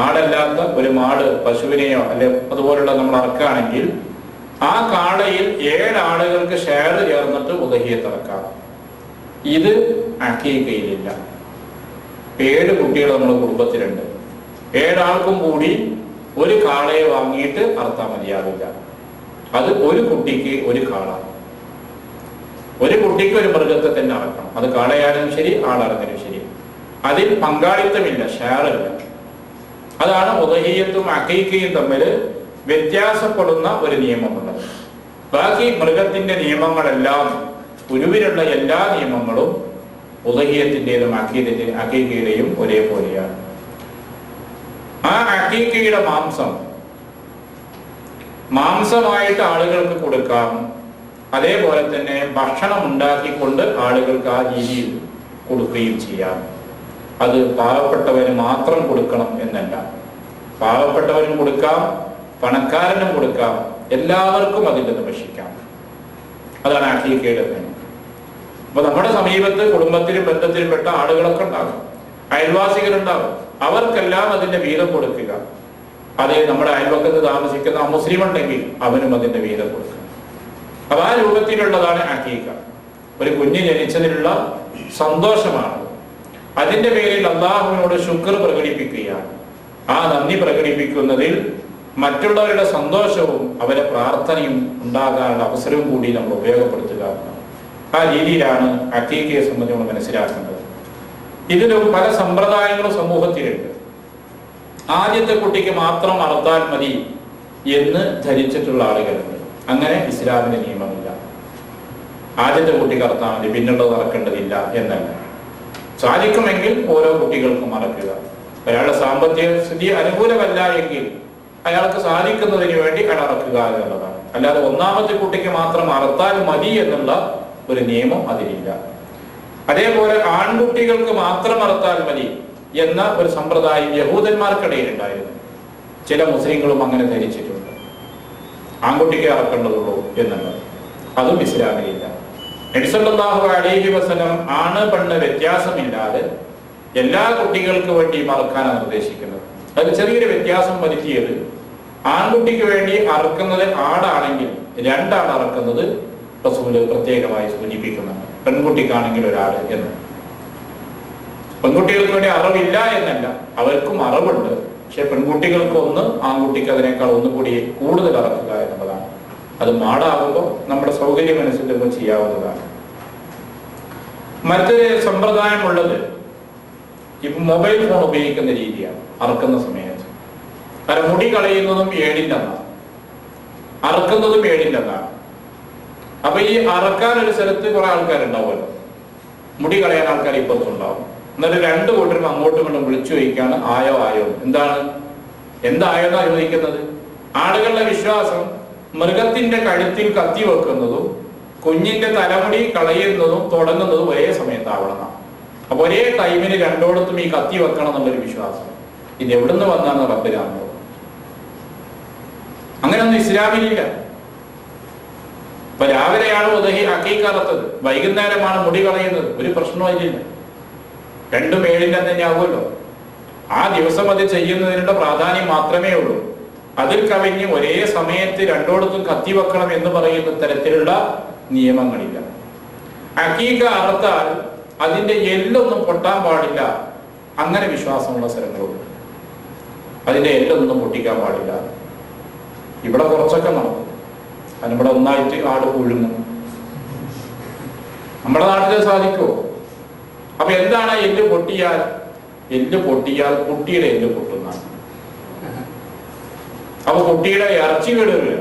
ആടല്ലാത്ത ഒരു മാട്, പശുവിനെയോ അല്ലെ അതുപോലുള്ള നമ്മൾ അറക്കുകയാണെങ്കിൽ ആ കാളയിൽ 7 ആളുകൾക്ക് ഷെയർ ചേർന്നിട്ട് ഉളഹിയ്യത്ത് അറക്കാം. ഇത് അഖീഖയിലില്ല. 7 കുട്ടികൾ നമ്മുടെ കുടുംബത്തിലുണ്ട്. 7 ആൾക്കും കൂടി ഒരു കാളയെ വാങ്ങിയിട്ട് അറുത്താൽ മതിയാവില്ല. അത് ഒരു കുട്ടിക്ക് ഒരു കാള, ഒരു കുട്ടിക്ക് ഒരു മൃഗത്തെ തന്നെ അറക്കണം. അത് കാളയായാലും ശരി ആടാണെങ്കിലും ശരി. അതിൽ പങ്കാളിത്തമില്ല, ഷെയറില്ല. അതാണ് ഉളഹിയ്യത്തും അഖീഖയും തമ്മിൽ വ്യത്യാസപ്പെടുന്ന ഒരു നിയമമുള്ളത്. ബാക്കി മൃഗത്തിന്റെ നിയമങ്ങളെല്ലാം, ഉരുവിലുള്ള എല്ലാ നിയമങ്ങളും ഉളഹിയ്യത്തിന്റേതും അഖീഖയുടെയും ഒരേപോലെയാണ്. ആ അഖീഖയുടെ മാംസമായിട്ട് ആളുകൾക്ക് കൊടുക്കാം. അതേപോലെ തന്നെ ഭക്ഷണം ഉണ്ടാക്കിക്കൊണ്ട് ആളുകൾക്ക് ആ രീതിയിൽ കൊടുക്കുകയും ചെയ്യാം. അത് പാവപ്പെട്ടവന് മാത്രം കൊടുക്കണം എന്നല്ല, പാവപ്പെട്ടവനും കൊടുക്കാം, പണക്കാരനും കൊടുക്കാം, എല്ലാവർക്കും അതിൽ നിന്ന് ഭക്ഷിക്കാം. അതാണ് അഖീഖയുടെ നിയമം. അപ്പൊ നമ്മുടെ സമീപത്ത് കുടുംബത്തിലും ബന്ധത്തിലും പെട്ട ആളുകളൊക്കെ ഉണ്ടാകും, അയൽവാസികളുണ്ടാകും. അവർക്കെല്ലാം അതിന്റെ വീതം കൊടുക്കുക. അതേ നമ്മുടെ അയൽവക്കത്ത് താമസിക്കുന്ന മുസ്ലിം ഉണ്ടെങ്കിൽ അവനും അതിന്റെ വീതം കൊടുക്കുക. അപ്പൊ ആ രൂപത്തിലുള്ളതാണ് അഖീഖ. ഒരു കുഞ്ഞ് ജനിച്ചതിലുള്ള സന്തോഷമാണ്. അതിന്റെ പേരിൽ അള്ളാഹുവിനോട് ശുക്ർ പ്രകടിപ്പിക്കുകയാണ്. ആ നന്ദി പ്രകടിപ്പിക്കുന്നതിൽ മറ്റുള്ളവരുടെ സന്തോഷവും അവരെ പ്രാർത്ഥനയും ഉണ്ടാകാനുള്ള അവസരവും കൂടി നമ്മൾ ഉപയോഗപ്പെടുത്തുക. ആ രീതിയിലാണ് അഖീഖയെ സംബന്ധിച്ച് നമ്മൾ മനസ്സിലാക്കേണ്ടത്. ഇതിലും പല സമ്പ്രദായങ്ങളും സമൂഹത്തിലുണ്ട്. ആദ്യത്തെ കുട്ടിക്ക് മാത്രം അറുത്താൽ മതി എന്ന് ധരിച്ചിട്ടുള്ള ആളുകളുണ്ട്. അങ്ങനെ ഇസ്ലാമിന്റെ നിയമമില്ല. ആദ്യത്തെ കുട്ടിക്ക് അറുത്താൽ മതി, പിന്നുള്ളത് അറക്കേണ്ടതില്ല എന്നല്ല. സാധിക്കുമെങ്കിൽ ഓരോ കുട്ടികൾക്കും അറക്കുക. ഒരാളുടെ സാമ്പത്തിക സ്ഥിതി അനുകൂലമല്ല എങ്കിൽ അയാൾക്ക് സാധിക്കുന്നതിന് വേണ്ടി അറക്കുക എന്നുള്ളതാണ്. അല്ലാതെ ഒന്നാമത്തെ കുട്ടിക്ക് മാത്രം അറുത്താൽ മതി എന്നുള്ള ഒരു നിയമം അതിലില്ല. അതേപോലെ ആൺകുട്ടികൾക്ക് മാത്രം അറുത്താൽ മതി എന്ന ഒരു സമ്പ്രദായം യഹൂദന്മാർക്കിടയിൽ ഉണ്ടായിരുന്നു. ചില മുസ്ലിങ്ങളും അങ്ങനെ ധരിച്ചിട്ടുണ്ട്. ആൺകുട്ടിക്ക് അറക്കേണ്ടതുള്ളൂ എന്നുള്ളത്. അതും ഇസ്ലാമിലില്ല. നബി സല്ലല്ലാഹു അലൈഹി വസല്ലം ആണ് പെണ്ണ് വ്യത്യാസമില്ലാതെ എല്ലാ കുട്ടികൾക്ക് വേണ്ടി അറക്കാനാണ് നിർദ്ദേശിക്കുന്നത്. അത് ചെറിയൊരു വ്യത്യാസം വരുത്തിയത്, ആൺകുട്ടിക്ക് വേണ്ടി അറക്കുന്നത് ആടാണെങ്കിൽ 2 ആട് അറക്കുന്നത് റസൂല് പ്രത്യേകമായി സൂചിപ്പിക്കുന്നുണ്ട്. പെൺകുട്ടിക്കാണെങ്കിൽ ഒരാട് എന്ന്. പെൺകുട്ടികൾക്ക് വേണ്ടി അറവില്ല എന്നല്ല, അവർക്കും അറവുണ്ട്. പക്ഷെ പെൺകുട്ടികൾക്ക് ഒന്ന്, ആൺകുട്ടിക്ക് അതിനേക്കാൾ ഒന്നുകൂടി കൂടുതൽ അറക്കുക എന്നുള്ളതാണ്. അത് മാടാകുമ്പോൾ നമ്മുടെ സൗകര്യം അനുസരിച്ച് ചെയ്യാവുന്നതാണ്. മറ്റൊരു സമ്പ്രദായമുള്ളത് ഇപ്പൊ മൊബൈൽ ഫോൺ ഉപയോഗിക്കുന്ന രീതിയാണ് അറക്കുന്ന സമയത്ത്. കാരണം മുടി കളയുന്നതും 7-ന്റെ അന്നാണ്, അറക്കുന്നതും 7-ന്റെ അന്നാണ്. അപ്പൊ ഈ അറക്കാൻ ഒരു സ്ഥലത്ത് കുറെ ആൾക്കാരുണ്ടാവുമല്ലോ, മുടി കളയാൻ ആൾക്കാർ ഇപ്പുറത്തുണ്ടാവും. എന്നിട്ട് 2 കൂട്ടരും അങ്ങോട്ടും ഇങ്ങോട്ടും വിളിച്ചു ചോദിക്കാണ് ആയോ ആയോ, എന്തായോ എന്നാ ചോദിക്കുന്നത്. ആളുകളുടെ വിശ്വാസം മൃഗത്തിന്റെ കഴുത്തിൽ കത്തി വെക്കുന്നതും കുഞ്ഞിന്റെ തലമുടി കളയുന്നതും തുടങ്ങുന്നതും ഒരേ സമയത്താവണം. അപ്പൊ ഒരേ ടൈമിന് 2 ഈ കത്തി വെക്കണം എന്നുള്ളൊരു വിശ്വാസം. ഇത് എവിടുന്ന് വന്നാന്ന് റബ്ബിനാണോ? അങ്ങനെയൊന്നും ഇസ്ലാമിലില്ല. ഇപ്പൊ രാവിലെയാണ് അഖീഖ അറുത്തത്, വൈകുന്നേരമാണ് മുടി കളയുന്നത്, ഒരു പ്രശ്നവും അതിലില്ല. 2ഉം 7-ന്റെ തന്നെ ആവുമല്ലോ. ആ ദിവസം അത് ചെയ്യുന്നതിനുള്ള പ്രാധാന്യം മാത്രമേ ഉള്ളൂ. അതിൽ കവിഞ്ഞ് ഒരേ സമയത്ത് 2 കത്തി വെക്കണം എന്ന് പറയുന്ന തരത്തിലുള്ള നിയമങ്ങളില്ല. അഖീഖ അറുത്താൽ അതിന്റെ എല്ലൊന്നും പൊട്ടാൻ പാടില്ല, അങ്ങനെ വിശ്വാസമുള്ള സ്ഥലങ്ങളുണ്ട്. അതിന്റെ എല്ലൊന്നും പൊട്ടിക്കാൻ പാടില്ല. ഇവിടെ കുറച്ചൊക്കെ നടക്കും. അതിവിടെ ഒന്നായിട്ട് ആട് പുഴുങ്ങും. നമ്മുടെ നാട്ടിൽ സാധിക്കുമോ? അപ്പൊ എന്താണ് എല്ല് പൊട്ടിയാൽ? കുട്ടിയുടെ എല്ല് പൊട്ടുന്നതാണ്. അപ്പൊ കുട്ടിയുടെ ഇറച്ചി കേടുകയില്ല.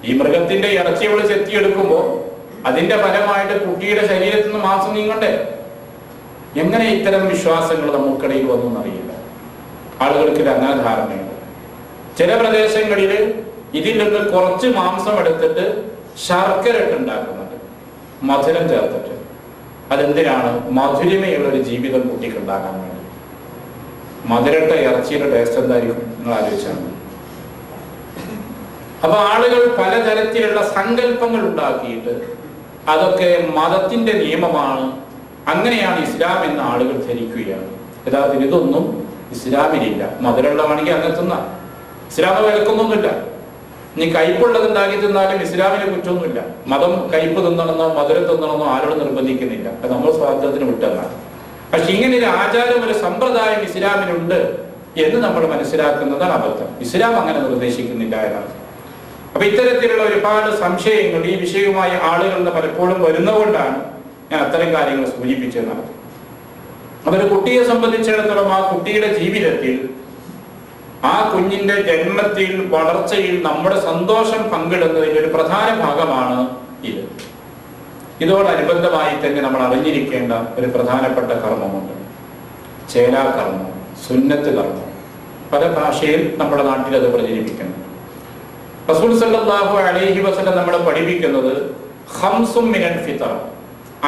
ഈ മൃഗത്തിന്റെ ഇറച്ചി അവള് ചെത്തിയെടുക്കുമ്പോ അതിന്റെ ഫലമായിട്ട് കുട്ടിയുടെ ശരീരത്തിൽ നിന്ന് മാംസം നീങ്ങണ്ടേ? എങ്ങനെ ഇത്തരം വിശ്വാസങ്ങൾ നമുക്കിടയിൽ വന്നു എന്നറിയില്ല. ആളുകൾക്ക് അങ്ങനെ ധാരണയുണ്ട്. ചില പ്രദേശങ്ങളിൽ ഇതിൽ നിന്ന് കുറച്ച് മാംസം എടുത്തിട്ട് ശർക്കര ഇട്ടുണ്ടാക്കുന്നുണ്ട്, മധുരം ചേർത്തിട്ട്. അതെന്തിനാണ്? മധുരമയുള്ള ഒരു ജീവിതം കുട്ടിക്കുണ്ടാക്കാൻ വേണ്ടി. മധുരട്ട ഇറച്ചിയുടെ ടേസ്റ്റ് എന്തായിരിക്കും നിങ്ങൾ ആലോചിച്ചാൽ. അപ്പൊ ആളുകൾ പലതരത്തിലുള്ള സങ്കല്പങ്ങൾ ഉണ്ടാക്കിയിട്ട് അതൊക്കെ മതത്തിന്റെ നിയമമാണ്, അങ്ങനെയാണ് ഇസ്ലാം എന്ന് ആളുകൾ ധരിക്കുകയാണ്. യഥാർത്ഥത്തിൽ ഇതൊന്നും ഇസ്ലാമിലില്ല. മധുരമുള്ളതാണെങ്കിൽ അങ്ങനെ തിന്നാം, ഇസ്ലാം വിലക്കൊന്നുമില്ല. നീ കയ്പുള്ളത് ഉണ്ടാക്കി തിന്നാലും ഇസ്ലാമിനെ കുറ്റമൊന്നുമില്ല. മതം കയ്പ് തിന്നണമെന്നോ മധുരം തിന്നണമെന്നോ ആരോടും നിർബന്ധിക്കുന്നില്ല. അത് നമ്മൾ സ്വാതന്ത്ര്യത്തിന് വിട്ടെന്നാണ്. പക്ഷെ ഇങ്ങനെ ഒരു ആചാരം, ഒരു സമ്പ്രദായം ഇസ്ലാമിലുണ്ട് എന്ന് നമ്മൾ മനസ്സിലാക്കുന്നതാണ് അബദ്ധം. ഇസ്ലാം അങ്ങനെ നിർദ്ദേശിക്കുന്നില്ല എന്നാണ്. അപ്പൊ ഇത്തരത്തിലുള്ള ഒരുപാട് സംശയങ്ങൾ ഈ വിഷയവുമായി ആളുകളുടെ പലപ്പോഴും വരുന്നതുകൊണ്ടാണ് ഞാൻ അത്തരം കാര്യങ്ങൾ സൂചിപ്പിച്ചെന്നാണ്. അതൊരു കുട്ടിയെ സംബന്ധിച്ചിടത്തോളം ആ കുട്ടിയുടെ ജീവിതത്തിൽ, ആ കുഞ്ഞിന്റെ ജന്മത്തിൽ, വളർച്ചയിൽ നമ്മുടെ സന്തോഷം പങ്കിടുന്നതിന്റെ ഒരു പ്രധാന ഭാഗമാണ് ഇത്. ഇതോടനുബന്ധമായി തന്നെ നമ്മൾ അറിഞ്ഞിരിക്കേണ്ട ഒരു പ്രധാനപ്പെട്ട കർമ്മമുണ്ട്. ചേലാകർമ്മം, സുന്നത്ത് കർമ്മം. പല ഭാഷയിൽ നമ്മുടെ നാട്ടിൽ അത് പ്രചരിപ്പിക്കുന്നു. റസൂൽ സല്ലല്ലാഹു അലൈഹി വസല്ലം നമ്മളെ പഠിപ്പിക്കുന്നത് ഖംസും മിനൽ ഫിത്ർ,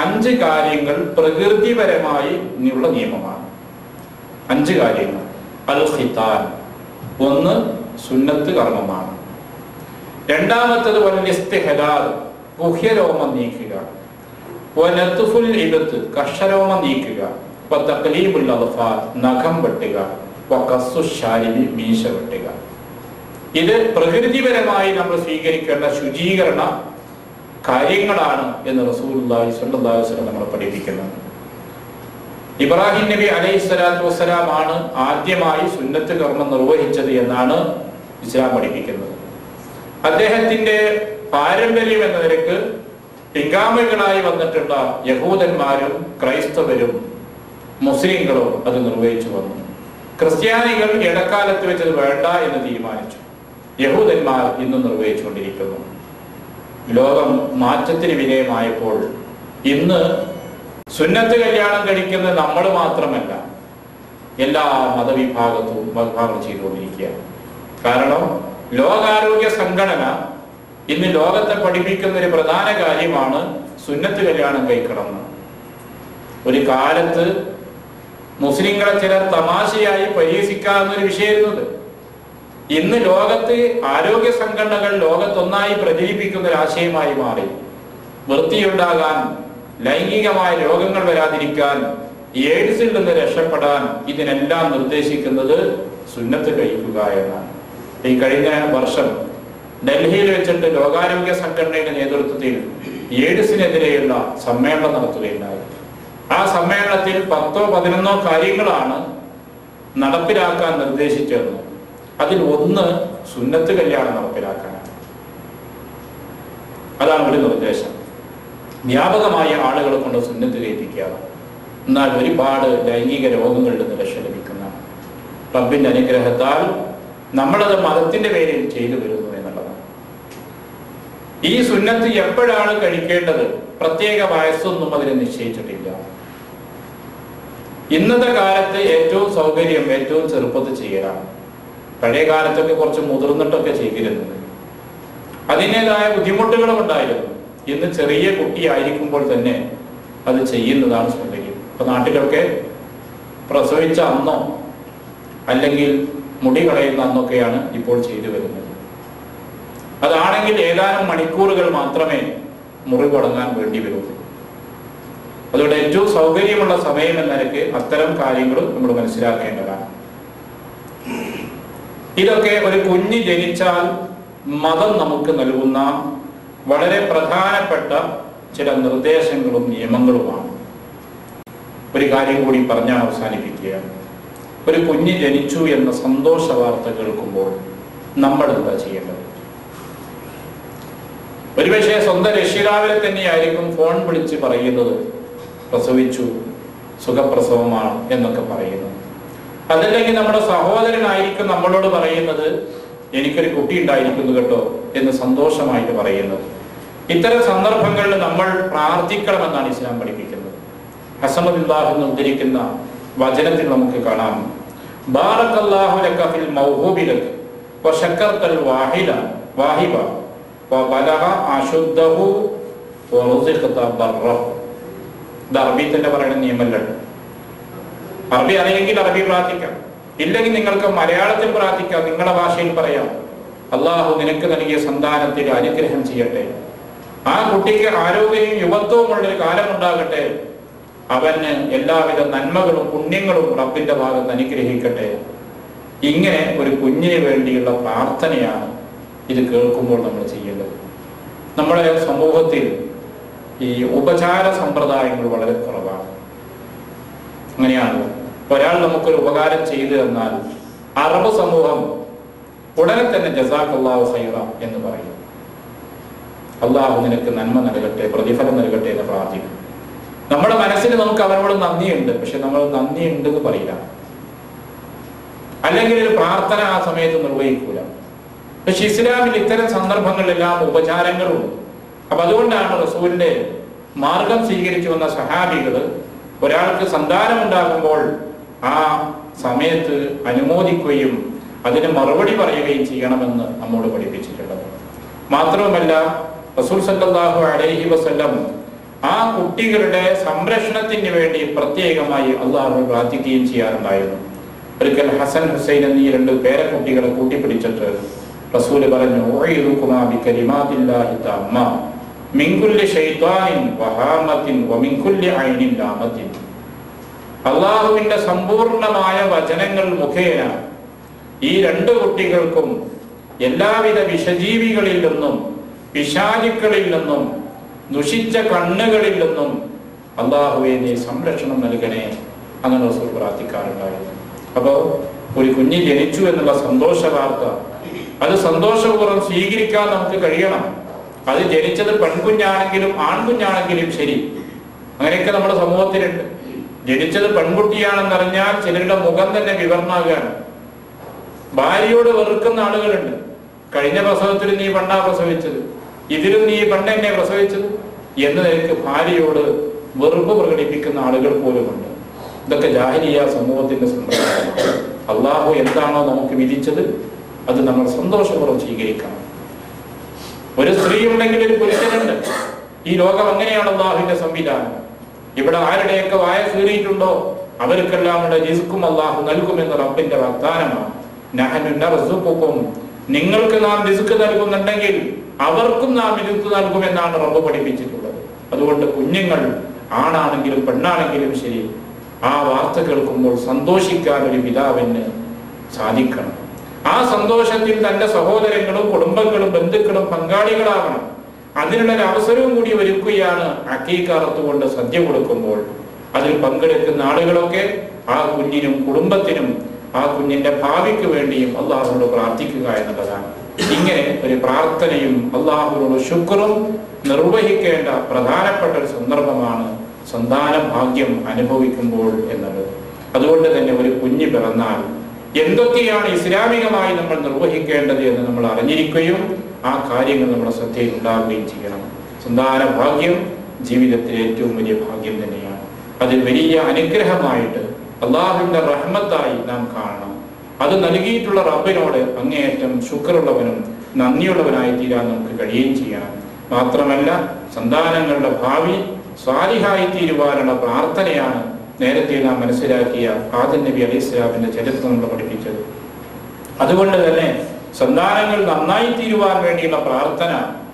5 കാര്യങ്ങൾ പ്രകൃതിപരമായി ഉള്ള നിയമമാണ്. 5 കാര്യങ്ങൾ. അൽ ഖിതാൻ, 1 സുന്നത്ത് കർമ്മമാണ്. രണ്ടാമത്തത് വൽ ഇസ്തിഹ്ലാൽ, ഗുഹ്യരോമം നീക്കുക. വനത്ഫുൽ ഇബത്ത്, കഷരോമം നീക്കുക. വതഖ്ലീബുൽ അദ്ഫാർ, നഖം വെട്ടുക. വഖസ്സു ശാരിബി, മീശ വെട്ടുക. ഇത് പ്രകൃതിപരമായി നമ്മൾ സ്വീകരിക്കേണ്ട ശുചീകരണ കാര്യങ്ങളാണ് എന്ന് റസൂലുള്ളാഹി സ്വല്ലല്ലാഹു അലൈഹി വസല്ലം നമ്മളെ പഠിപ്പിക്കുന്നത്. ഇബ്രാഹിം നബി അലൈഹിസ്സലാത്തു വസ്സലാമാണ് ആദ്യമായി സുന്നത്ത് കർമ്മം നിർവഹിച്ചത് എന്നാണ് ഇസ്ലാം പഠിപ്പിക്കുന്നത്. അദ്ദേഹത്തിന്റെ പാരമ്പര്യം എന്ന നിലക്ക് പിൻഗാമികളായി വന്നിട്ടുള്ള യഹൂദന്മാരും ക്രൈസ്തവരും മുസ്ലിങ്ങളും അത് നിർവഹിച്ചു വന്നു. ക്രിസ്ത്യാനികൾ ഇടക്കാലത്ത് വെച്ചത് വേണ്ട എന്ന് തീരുമാനിച്ചു. യഹൂദന്മാർ ഇന്ന് നിർവഹിച്ചുകൊണ്ടിരിക്കുന്നു. ലോകം മാറ്റത്തിന് വിധേയമായപ്പോൾ ഇന്ന് സുന്നത്ത് കല്യാണം കഴിക്കുന്ന നമ്മൾ മാത്രമല്ല, എല്ലാ മതവിഭാഗം ചെയ്തുകൊണ്ടിരിക്കുകയാണ്. കാരണം ലോകാരോഗ്യ സംഘടന ഇന്ന് ലോകത്തെ പഠിപ്പിക്കുന്ന ഒരു പ്രധാന കാര്യമാണ് സുന്നത്ത് കല്യാണം കഴിക്കണം. ഒരു കാലത്ത് മുസ്ലിങ്ങളെ ചിലർ തമാശയായി പരിഹസിക്കാവുന്ന ഒരു വിഷയമായിരുന്നത്. ഇന്ന് ലോകത്ത് ആരോഗ്യ സംഘടനകൾ ലോകത്തൊന്നായി പ്രചരിപ്പിക്കുന്ന ഒരു ആശയമായി മാറി. വൃത്തിയുണ്ടാകാൻ, ലൈംഗികമായ രോഗങ്ങൾ വരാതിരിക്കാൻ, എയ്ഡ്സിൽ നിന്ന് രക്ഷപ്പെടാൻ ഇതിനെല്ലാം നിർദ്ദേശിക്കുന്നത് സുന്നത്ത് കഴിക്കുക എന്നാണ്. ഈ കഴിഞ്ഞ വർഷം ഡൽഹിയിൽ വെച്ചിട്ട് ലോകാരോഗ്യ സംഘടനയുടെ നേതൃത്വത്തിൽ എയ്ഡ്സിനെതിരെയുള്ള സമ്മേളനം നടത്തുകയുണ്ടായി. ആ സമ്മേളനത്തിൽ 10-11 കാര്യങ്ങളാണ് നടപ്പിലാക്കാൻ നിർദ്ദേശിച്ചത്. അതിൽ ഒന്ന് സുന്നത്ത് കല്യാണം നടപ്പിലാക്കാനാണ്. അതാണ് ഒരു നിർദ്ദേശം. വ്യാപകമായ ആളുകളെ കൊണ്ട് സുന്നത്ത് കഴിപ്പിക്കുക. എന്നാൽ ഒരുപാട് ലൈംഗിക രോഗങ്ങളിൽ നിന്ന് രക്ഷ ലഭിക്കുന്ന റബ്ബിന്റെ അനുഗ്രഹത്താൽ നമ്മളത് മതത്തിന്റെ പേരിൽ ചെയ്തു വരുന്നു എന്നുള്ളതാണ്. ഈ സുന്നത്ത് എപ്പോഴാണ് കഴിക്കേണ്ടത്? പ്രത്യേക വയസ്സൊന്നും അതിന് നിശ്ചയിച്ചിട്ടില്ല. ഇന്നത്തെ കാലത്ത് ഏറ്റവും സൗകര്യം ഏറ്റവും ചെറുപ്പത്തിൽ ചെയ്യലാണ്. പഴയ കാലത്തൊക്കെ കുറച്ച് മുതിർന്നിട്ടൊക്കെ ചെയ്തിരുന്നത്. അതിൻ്റെതായ ബുദ്ധിമുട്ടുകളും ഉണ്ടായിരുന്നു. ഇന്ന് ചെറിയ കുട്ടിയായിരിക്കുമ്പോൾ തന്നെ അത് ചെയ്യുന്നതാണ് സൗകര്യം. ഇപ്പൊ നാട്ടിലൊക്കെ പ്രസവിച്ച അന്നോ അല്ലെങ്കിൽ മുടി കളയുന്ന അന്നൊക്കെയാണ് ഇപ്പോൾ ചെയ്തു വരുന്നത്. അതാണെങ്കിൽ ഏതാനും മണിക്കൂറുകൾ മാത്രമേ മുറിവ് അടങ്ങാൻ വേണ്ടി വരുള്ളൂ. അതുകൊണ്ട് ഏറ്റവും സൗകര്യമുള്ള സമയം എന്ന നിലയ്ക്ക് അത്തരം കാര്യങ്ങളും നമ്മൾ മനസ്സിലാക്കേണ്ടതാണ്. ഇതൊക്കെ ഒരു കുഞ്ഞ് ജനിച്ചാൽ മതം നമുക്ക് നൽകുന്ന വളരെ പ്രധാനപ്പെട്ട ചില നിർദ്ദേശങ്ങളും നിയമങ്ങളുമാണ്. ഒരു കാര്യം കൂടി പറഞ്ഞാൽ അവസാനിപ്പിക്കുകയാണ്. ഒരു കുഞ്ഞ് ജനിച്ചു എന്ന സന്തോഷ വാർത്ത കേൾക്കുമ്പോൾ നമ്മൾ എന്താ ചെയ്യേണ്ടത്? ഒരുപക്ഷെ സ്വന്തം രക്ഷിതാവിനെ തന്നെയായിരിക്കും ഫോൺ വിളിച്ച് പറയുന്നത്, പ്രസവിച്ചു, സുഖപ്രസവമാണ് എന്നൊക്കെ പറയുന്നത്. അതല്ലെങ്കിൽ നമ്മുടെ സഹോദരനായിരിക്കും നമ്മളോട് പറയുന്നത്, എനിക്കൊരു കുട്ടി ഉണ്ടായിരിക്കുന്നു കേട്ടോ എന്ന് സന്തോഷമായിട്ട് പറയുന്നത്. ഇത്തരം സന്ദർഭങ്ങളിൽ നമ്മൾ പ്രാർത്ഥിക്കണമെന്നാണ് ഇസ്ലാം പഠിപ്പിക്കുന്നത്. ഹസനുല്ലാഹു ഉദ്ധരിക്കുന്ന വചനത്തിൽ നമുക്ക് കാണാം, ബാറക്കല്ലാഹു ലക ഫിൽ മൗഹൂബി ലക വശക്കർതൽ വാഹിബ വബലഗ അശുദ്ധഹു വറുസിഖത ബർറഹു. ഇത് അറബി തന്നെ പറയുന്ന നിയമമല്ല. അറബി അറിയെങ്കിൽ അറബി പ്രാർത്ഥിക്കാം, ഇല്ലെങ്കിൽ നിങ്ങൾക്ക് മലയാളത്തിൽ പ്രാർത്ഥിക്കാം, നിങ്ങളുടെ ഭാഷയിൽ പറയാം. അള്ളാഹു നിനക്ക് നൽകിയ സന്താനത്തിൽ അനുഗ്രഹം ചെയ്യട്ടെ, ആ കുട്ടിക്ക് ആരോഗ്യവും യുവത്വവും ഉള്ളൊരു കാലം ഉണ്ടാകട്ടെ, അവന് എല്ലാവിധ നന്മകളും പുണ്യങ്ങളും റബ്ബിന്റെ ഭാഗത്ത് അനുഗ്രഹിക്കട്ടെ. ഇങ്ങനെ ഒരു കുഞ്ഞിന് വേണ്ടിയുള്ള പ്രാർത്ഥനയാണ് ഇത് കേൾക്കുമ്പോൾ നമ്മൾ ചെയ്യേണ്ടത്. നമ്മുടെ സമൂഹത്തിൽ ഈ ഉപചാര സമ്പ്രദായങ്ങൾ വളരെ കുറവാണ്. അങ്ങനെയാണ് ഒരാൾ നമുക്കൊരു ഉപകാരം ചെയ്തു തന്നാൽ അറബ് സമൂഹം ഉടനെ തന്നെ ജസാഖല്ലാഹു ഖൈറ എന്ന് പറയും. അള്ളാഹു നിനക്ക് നന്മ നൽകട്ടെ, പ്രതിഫലം നൽകട്ടെ എന്ന് പ്രാർത്ഥിക്കും. നമ്മുടെ മനസ്സിൽ നമുക്ക് അവരോട് നന്ദിയുണ്ട്, പക്ഷെ നമ്മൾ നന്ദിയുണ്ട് എന്ന് പറയില്ല. അല്ലെങ്കിൽ ഒരു പ്രാർത്ഥന ആ സമയത്ത് നിർവഹിക്കൂല. പക്ഷെ ഇസ്ലാമിൽ ഇത്തരം സന്ദർഭങ്ങളിലെല്ലാം ഉപചാരങ്ങളുണ്ട്. അപ്പൊ അതുകൊണ്ടാണ് റസൂലിന്റെ മാർഗം സ്വീകരിച്ചു വന്ന സഹാബികള് ഒരാൾക്ക് സന്താനമുണ്ടാകുമ്പോൾ ആ സമയത്ത് അനുമോദിക്കുകയും അതിന് മറുപടി പറയുകയും ചെയ്യണമെന്ന് നമ്മോട് പഠിപ്പിച്ചിട്ടുള്ളത്. മാത്രവുമല്ല റസൂൽ സല്ലല്ലാഹു അലൈഹി വസല്ലം ആ കുട്ടികളുടെ സംരക്ഷണത്തിന് വേണ്ടി പ്രത്യേകമായി അള്ളാഹു പ്രാർത്ഥിക്കുകയും ചെയ്യാറുണ്ടായിരുന്നു. ഒരിക്കൽ ഹസൻ ഹുസൈൻ എന്നീ 2 പേരക്കുട്ടികളെ കൂട്ടിപ്പിടിച്ചിട്ട് റസൂൽ പറഞ്ഞു, ഉഈദുകുമാ ബികലിമാത്തില്ലാഹി തഅമ്മ മിൻ കുല്ലി ശൈത്വാനിൻ വഹാമത്തിൻ വമിൻ കുല്ലി ഐനിൻ ലാമത്തിൻ. അള്ളാഹുവിന്റെ സമ്പൂർണമായ വചനങ്ങൾ മുഖേന ഈ 2 കുട്ടികൾക്കും എല്ലാവിധ വിഷജീവികളിൽ നിന്നും പിശാചുക്കളിൽ നിന്നും ദുഷിച്ച കണ്ണുകളിൽ നിന്നും അള്ളാഹുവേ നീ സംരക്ഷണം നൽകണേ അങ്ങനെ റസൂൽ പ്രാർത്ഥിക്കാറുണ്ടായിരുന്നു. അപ്പോൾ ഒരു കുഞ്ഞ് ജനിച്ചു എന്നുള്ള സന്തോഷ വാർത്ത അത് സന്തോഷപൂർവ്വം സ്വീകരിക്കാൻ നമുക്ക് കഴിയണം. അത് ജനിച്ചത് പെൺകുഞ്ഞാണെങ്കിലും ആൺകുഞ്ഞാണെങ്കിലും ശരി. അങ്ങനെയൊക്കെ നമ്മുടെ സമൂഹത്തിലുണ്ട്. ജനിച്ചത് പെൺകുട്ടിയാണെന്നറിഞ്ഞാൽ ചിലരുടെ മുഖം തന്നെ വിവരണമാകാണ്. ഭാര്യയോട് വെറുക്കുന്ന ആളുകളുണ്ട്. കഴിഞ്ഞ പ്രസവത്തിൽ നീ പെണ്ണാ പ്രസവിച്ചത്, ഇതിലും നീ പെണ്ണെന്നെ പ്രസവിച്ചത് എന്ന് നിനക്ക് ഭാര്യയോട് വെറുപ്പ് പ്രകടിപ്പിക്കുന്ന ആളുകൾ പോലുമുണ്ട്. ഇതൊക്കെ ജാഹിലിയ സമൂഹത്തിന്റെ സമ്പ്രദായമാണ്. അള്ളാഹു എന്താണോ നമുക്ക് വിധിച്ചത് അത് നമ്മൾ സന്തോഷപൂർവ്വം സ്വീകരിക്കണം. ഒരു സ്ത്രീ ഉണ്ടെങ്കിൽ ഒരു പുരുഷനുണ്ട്. ഈ ലോകം അങ്ങനെയാണ് അള്ളാഹുവിന്റെ സംവിധാനം. ഇവിടെ ആരുടെയൊക്കെ വായ കീറിയിട്ടുണ്ടോ അവർക്കെല്ലാം റിസ്ക്കും അള്ളാഹു നൽകുമെന്ന റബ്ബിന്റെ വാഗ്ദാനമാണ്. നഹ്നു നർസുഖുകും, നിങ്ങൾക്ക് നാം റിസ്ക് നൽകുന്നുണ്ടെങ്കിൽ അവർക്കും നാം റിസ്ക് നൽകുമെന്നാണ് റബ്ബ് പഠിപ്പിച്ചിട്ടുള്ളത്. അതുകൊണ്ട് കുഞ്ഞുങ്ങൾ ആണാണെങ്കിലും പെണ്ണാണെങ്കിലും ശരി, ആ വാർത്ത കേൾക്കുമ്പോൾ സന്തോഷിക്കാൻ ഒരു പിതാവിന് സാധിക്കണം. ആ സന്തോഷത്തിൽ തന്റെ സഹോദരങ്ങളും കുടുംബങ്ങളും ബന്ധുക്കളും പങ്കാളികളാകണം. അതിനുള്ള ഒരു അവസരവും കൂടി ഒരുക്കുകയാണ് അക്കീഖ അറുത്തുകൊണ്ട് സദ്യ കൊടുക്കുമ്പോൾ. അതിൽ പങ്കെടുക്കുന്ന ആളുകളൊക്കെ ആ കുഞ്ഞിനും കുടുംബത്തിനും ആ കുഞ്ഞിന്റെ ഭാവിക്ക് വേണ്ടിയും അള്ളാഹുവിനോട് പ്രാർത്ഥിക്കുക എന്നുള്ളതാണ്. ഇങ്ങനെ ഒരു പ്രാർത്ഥനയും അള്ളാഹുവിനോട് ശുക്റും നിർവഹിക്കേണ്ട പ്രധാനപ്പെട്ട ഒരു സന്ദർഭമാണ് സന്താന ഭാഗ്യം അനുഭവിക്കുമ്പോൾ എന്നത്. അതുകൊണ്ട് തന്നെ ഒരു കുഞ്ഞ് പിറന്നാൽ എന്തൊക്കെയാണ് ഇസ്ലാമികമായി നമ്മൾ നിർവഹിക്കേണ്ടത് എന്ന് നമ്മൾ അറിഞ്ഞിരിക്കുകയും ആ കാര്യങ്ങൾ നമ്മുടെ ശ്രദ്ധയിൽ ഉണ്ടാവുകയും ചെയ്യണം. സന്താന ഭാഗ്യം ജീവിതത്തിലെ ഏറ്റവും വലിയ ഭാഗ്യം തന്നെയാണ്. അത് വലിയ അനുഗ്രഹമായിട്ട് അള്ളാഹുവിന്റെ റഹ്മത്തായി നാം കാണണം. അത് നൽകിയിട്ടുള്ള റബ്ബിനോട് അങ്ങേയറ്റം ശുക്റുള്ളവനും നന്ദിയുള്ളവനായി തീരാൻ നമുക്ക് കഴിയുകയും ചെയ്യണം. മാത്രമല്ല സന്താനങ്ങളുടെ ഭാവി സ്വാലിഹായി തീരുവാനുള്ള പ്രാർത്ഥനയാണ് നേരത്തെ നാം മനസ്സിലാക്കിയ ആദം നബി അലൈഹി സ്വലാമിന്റെ ചരിത്രം നമ്മൾ പഠിപ്പിച്ചത്. അതുകൊണ്ട് തന്നെ സന്താനങ്ങൾ നന്നായി തീരുവാൻ വേണ്ടിയുള്ള പ്രാർത്ഥന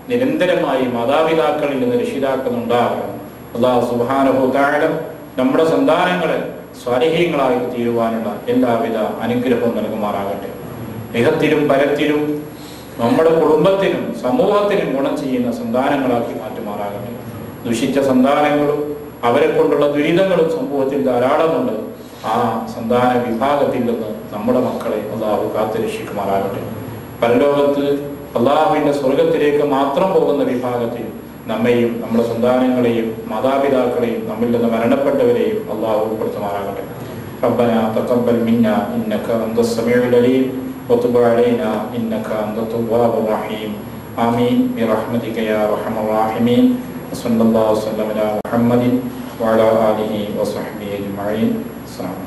നിരന്തരമായി മാതാപിതാക്കളിൽ നിന്ന് രക്ഷിതാക്കളുണ്ടാകണം. അല്ലാഹു സുബ്ഹാനഹു വ തആല നമ്മുടെ സന്താനങ്ങളെ സ്വാലിഹീങ്ങളായി തീരുവാനുള്ള എല്ലാവിധ അനുഗ്രഹവും നൽകുമാറാകട്ടെ. ഇഹത്തിലും പരത്തിലും നമ്മുടെ കുടുംബത്തിനും സമൂഹത്തിനും ഗുണം ചെയ്യുന്ന സന്താനങ്ങളാക്കി മാറ്റുമാറാകട്ടെ. ദുഷിച്ച സന്താനങ്ങളും അവരെ കൊണ്ടുള്ള ദുരിതങ്ങളും സമൂഹത്തിൽ ധാരാളമുണ്ട്. ആ സന്താന വിഭാഗത്തിൽ നിന്ന് നമ്മുടെ മക്കളെ അള്ളാഹു കാത്തു രക്ഷിക്കുമാറാകട്ടെ. പരലോകത്ത് അള്ളാഹുവിന്റെ സ്വർഗത്തിലേക്ക് മാത്രം പോകുന്ന വിഭാഗത്തിൽ നമ്മെയും നമ്മുടെ സന്താനങ്ങളെയും മാതാപിതാക്കളെയും നമ്മിൽ നിന്ന് മരണപ്പെട്ടവരെയും അള്ളാഹു ഉൾപ്പെടുത്തുമാറാകട്ടെ. ربنا تقبل منا إنك أنت السميع العليم وتب علينا إنك أنت التواب الرحيم آمين برحمتك يا أرحم الراحمين وصلى الله وسلم على محمد وعلى آله وصحبه أجمعين. السلام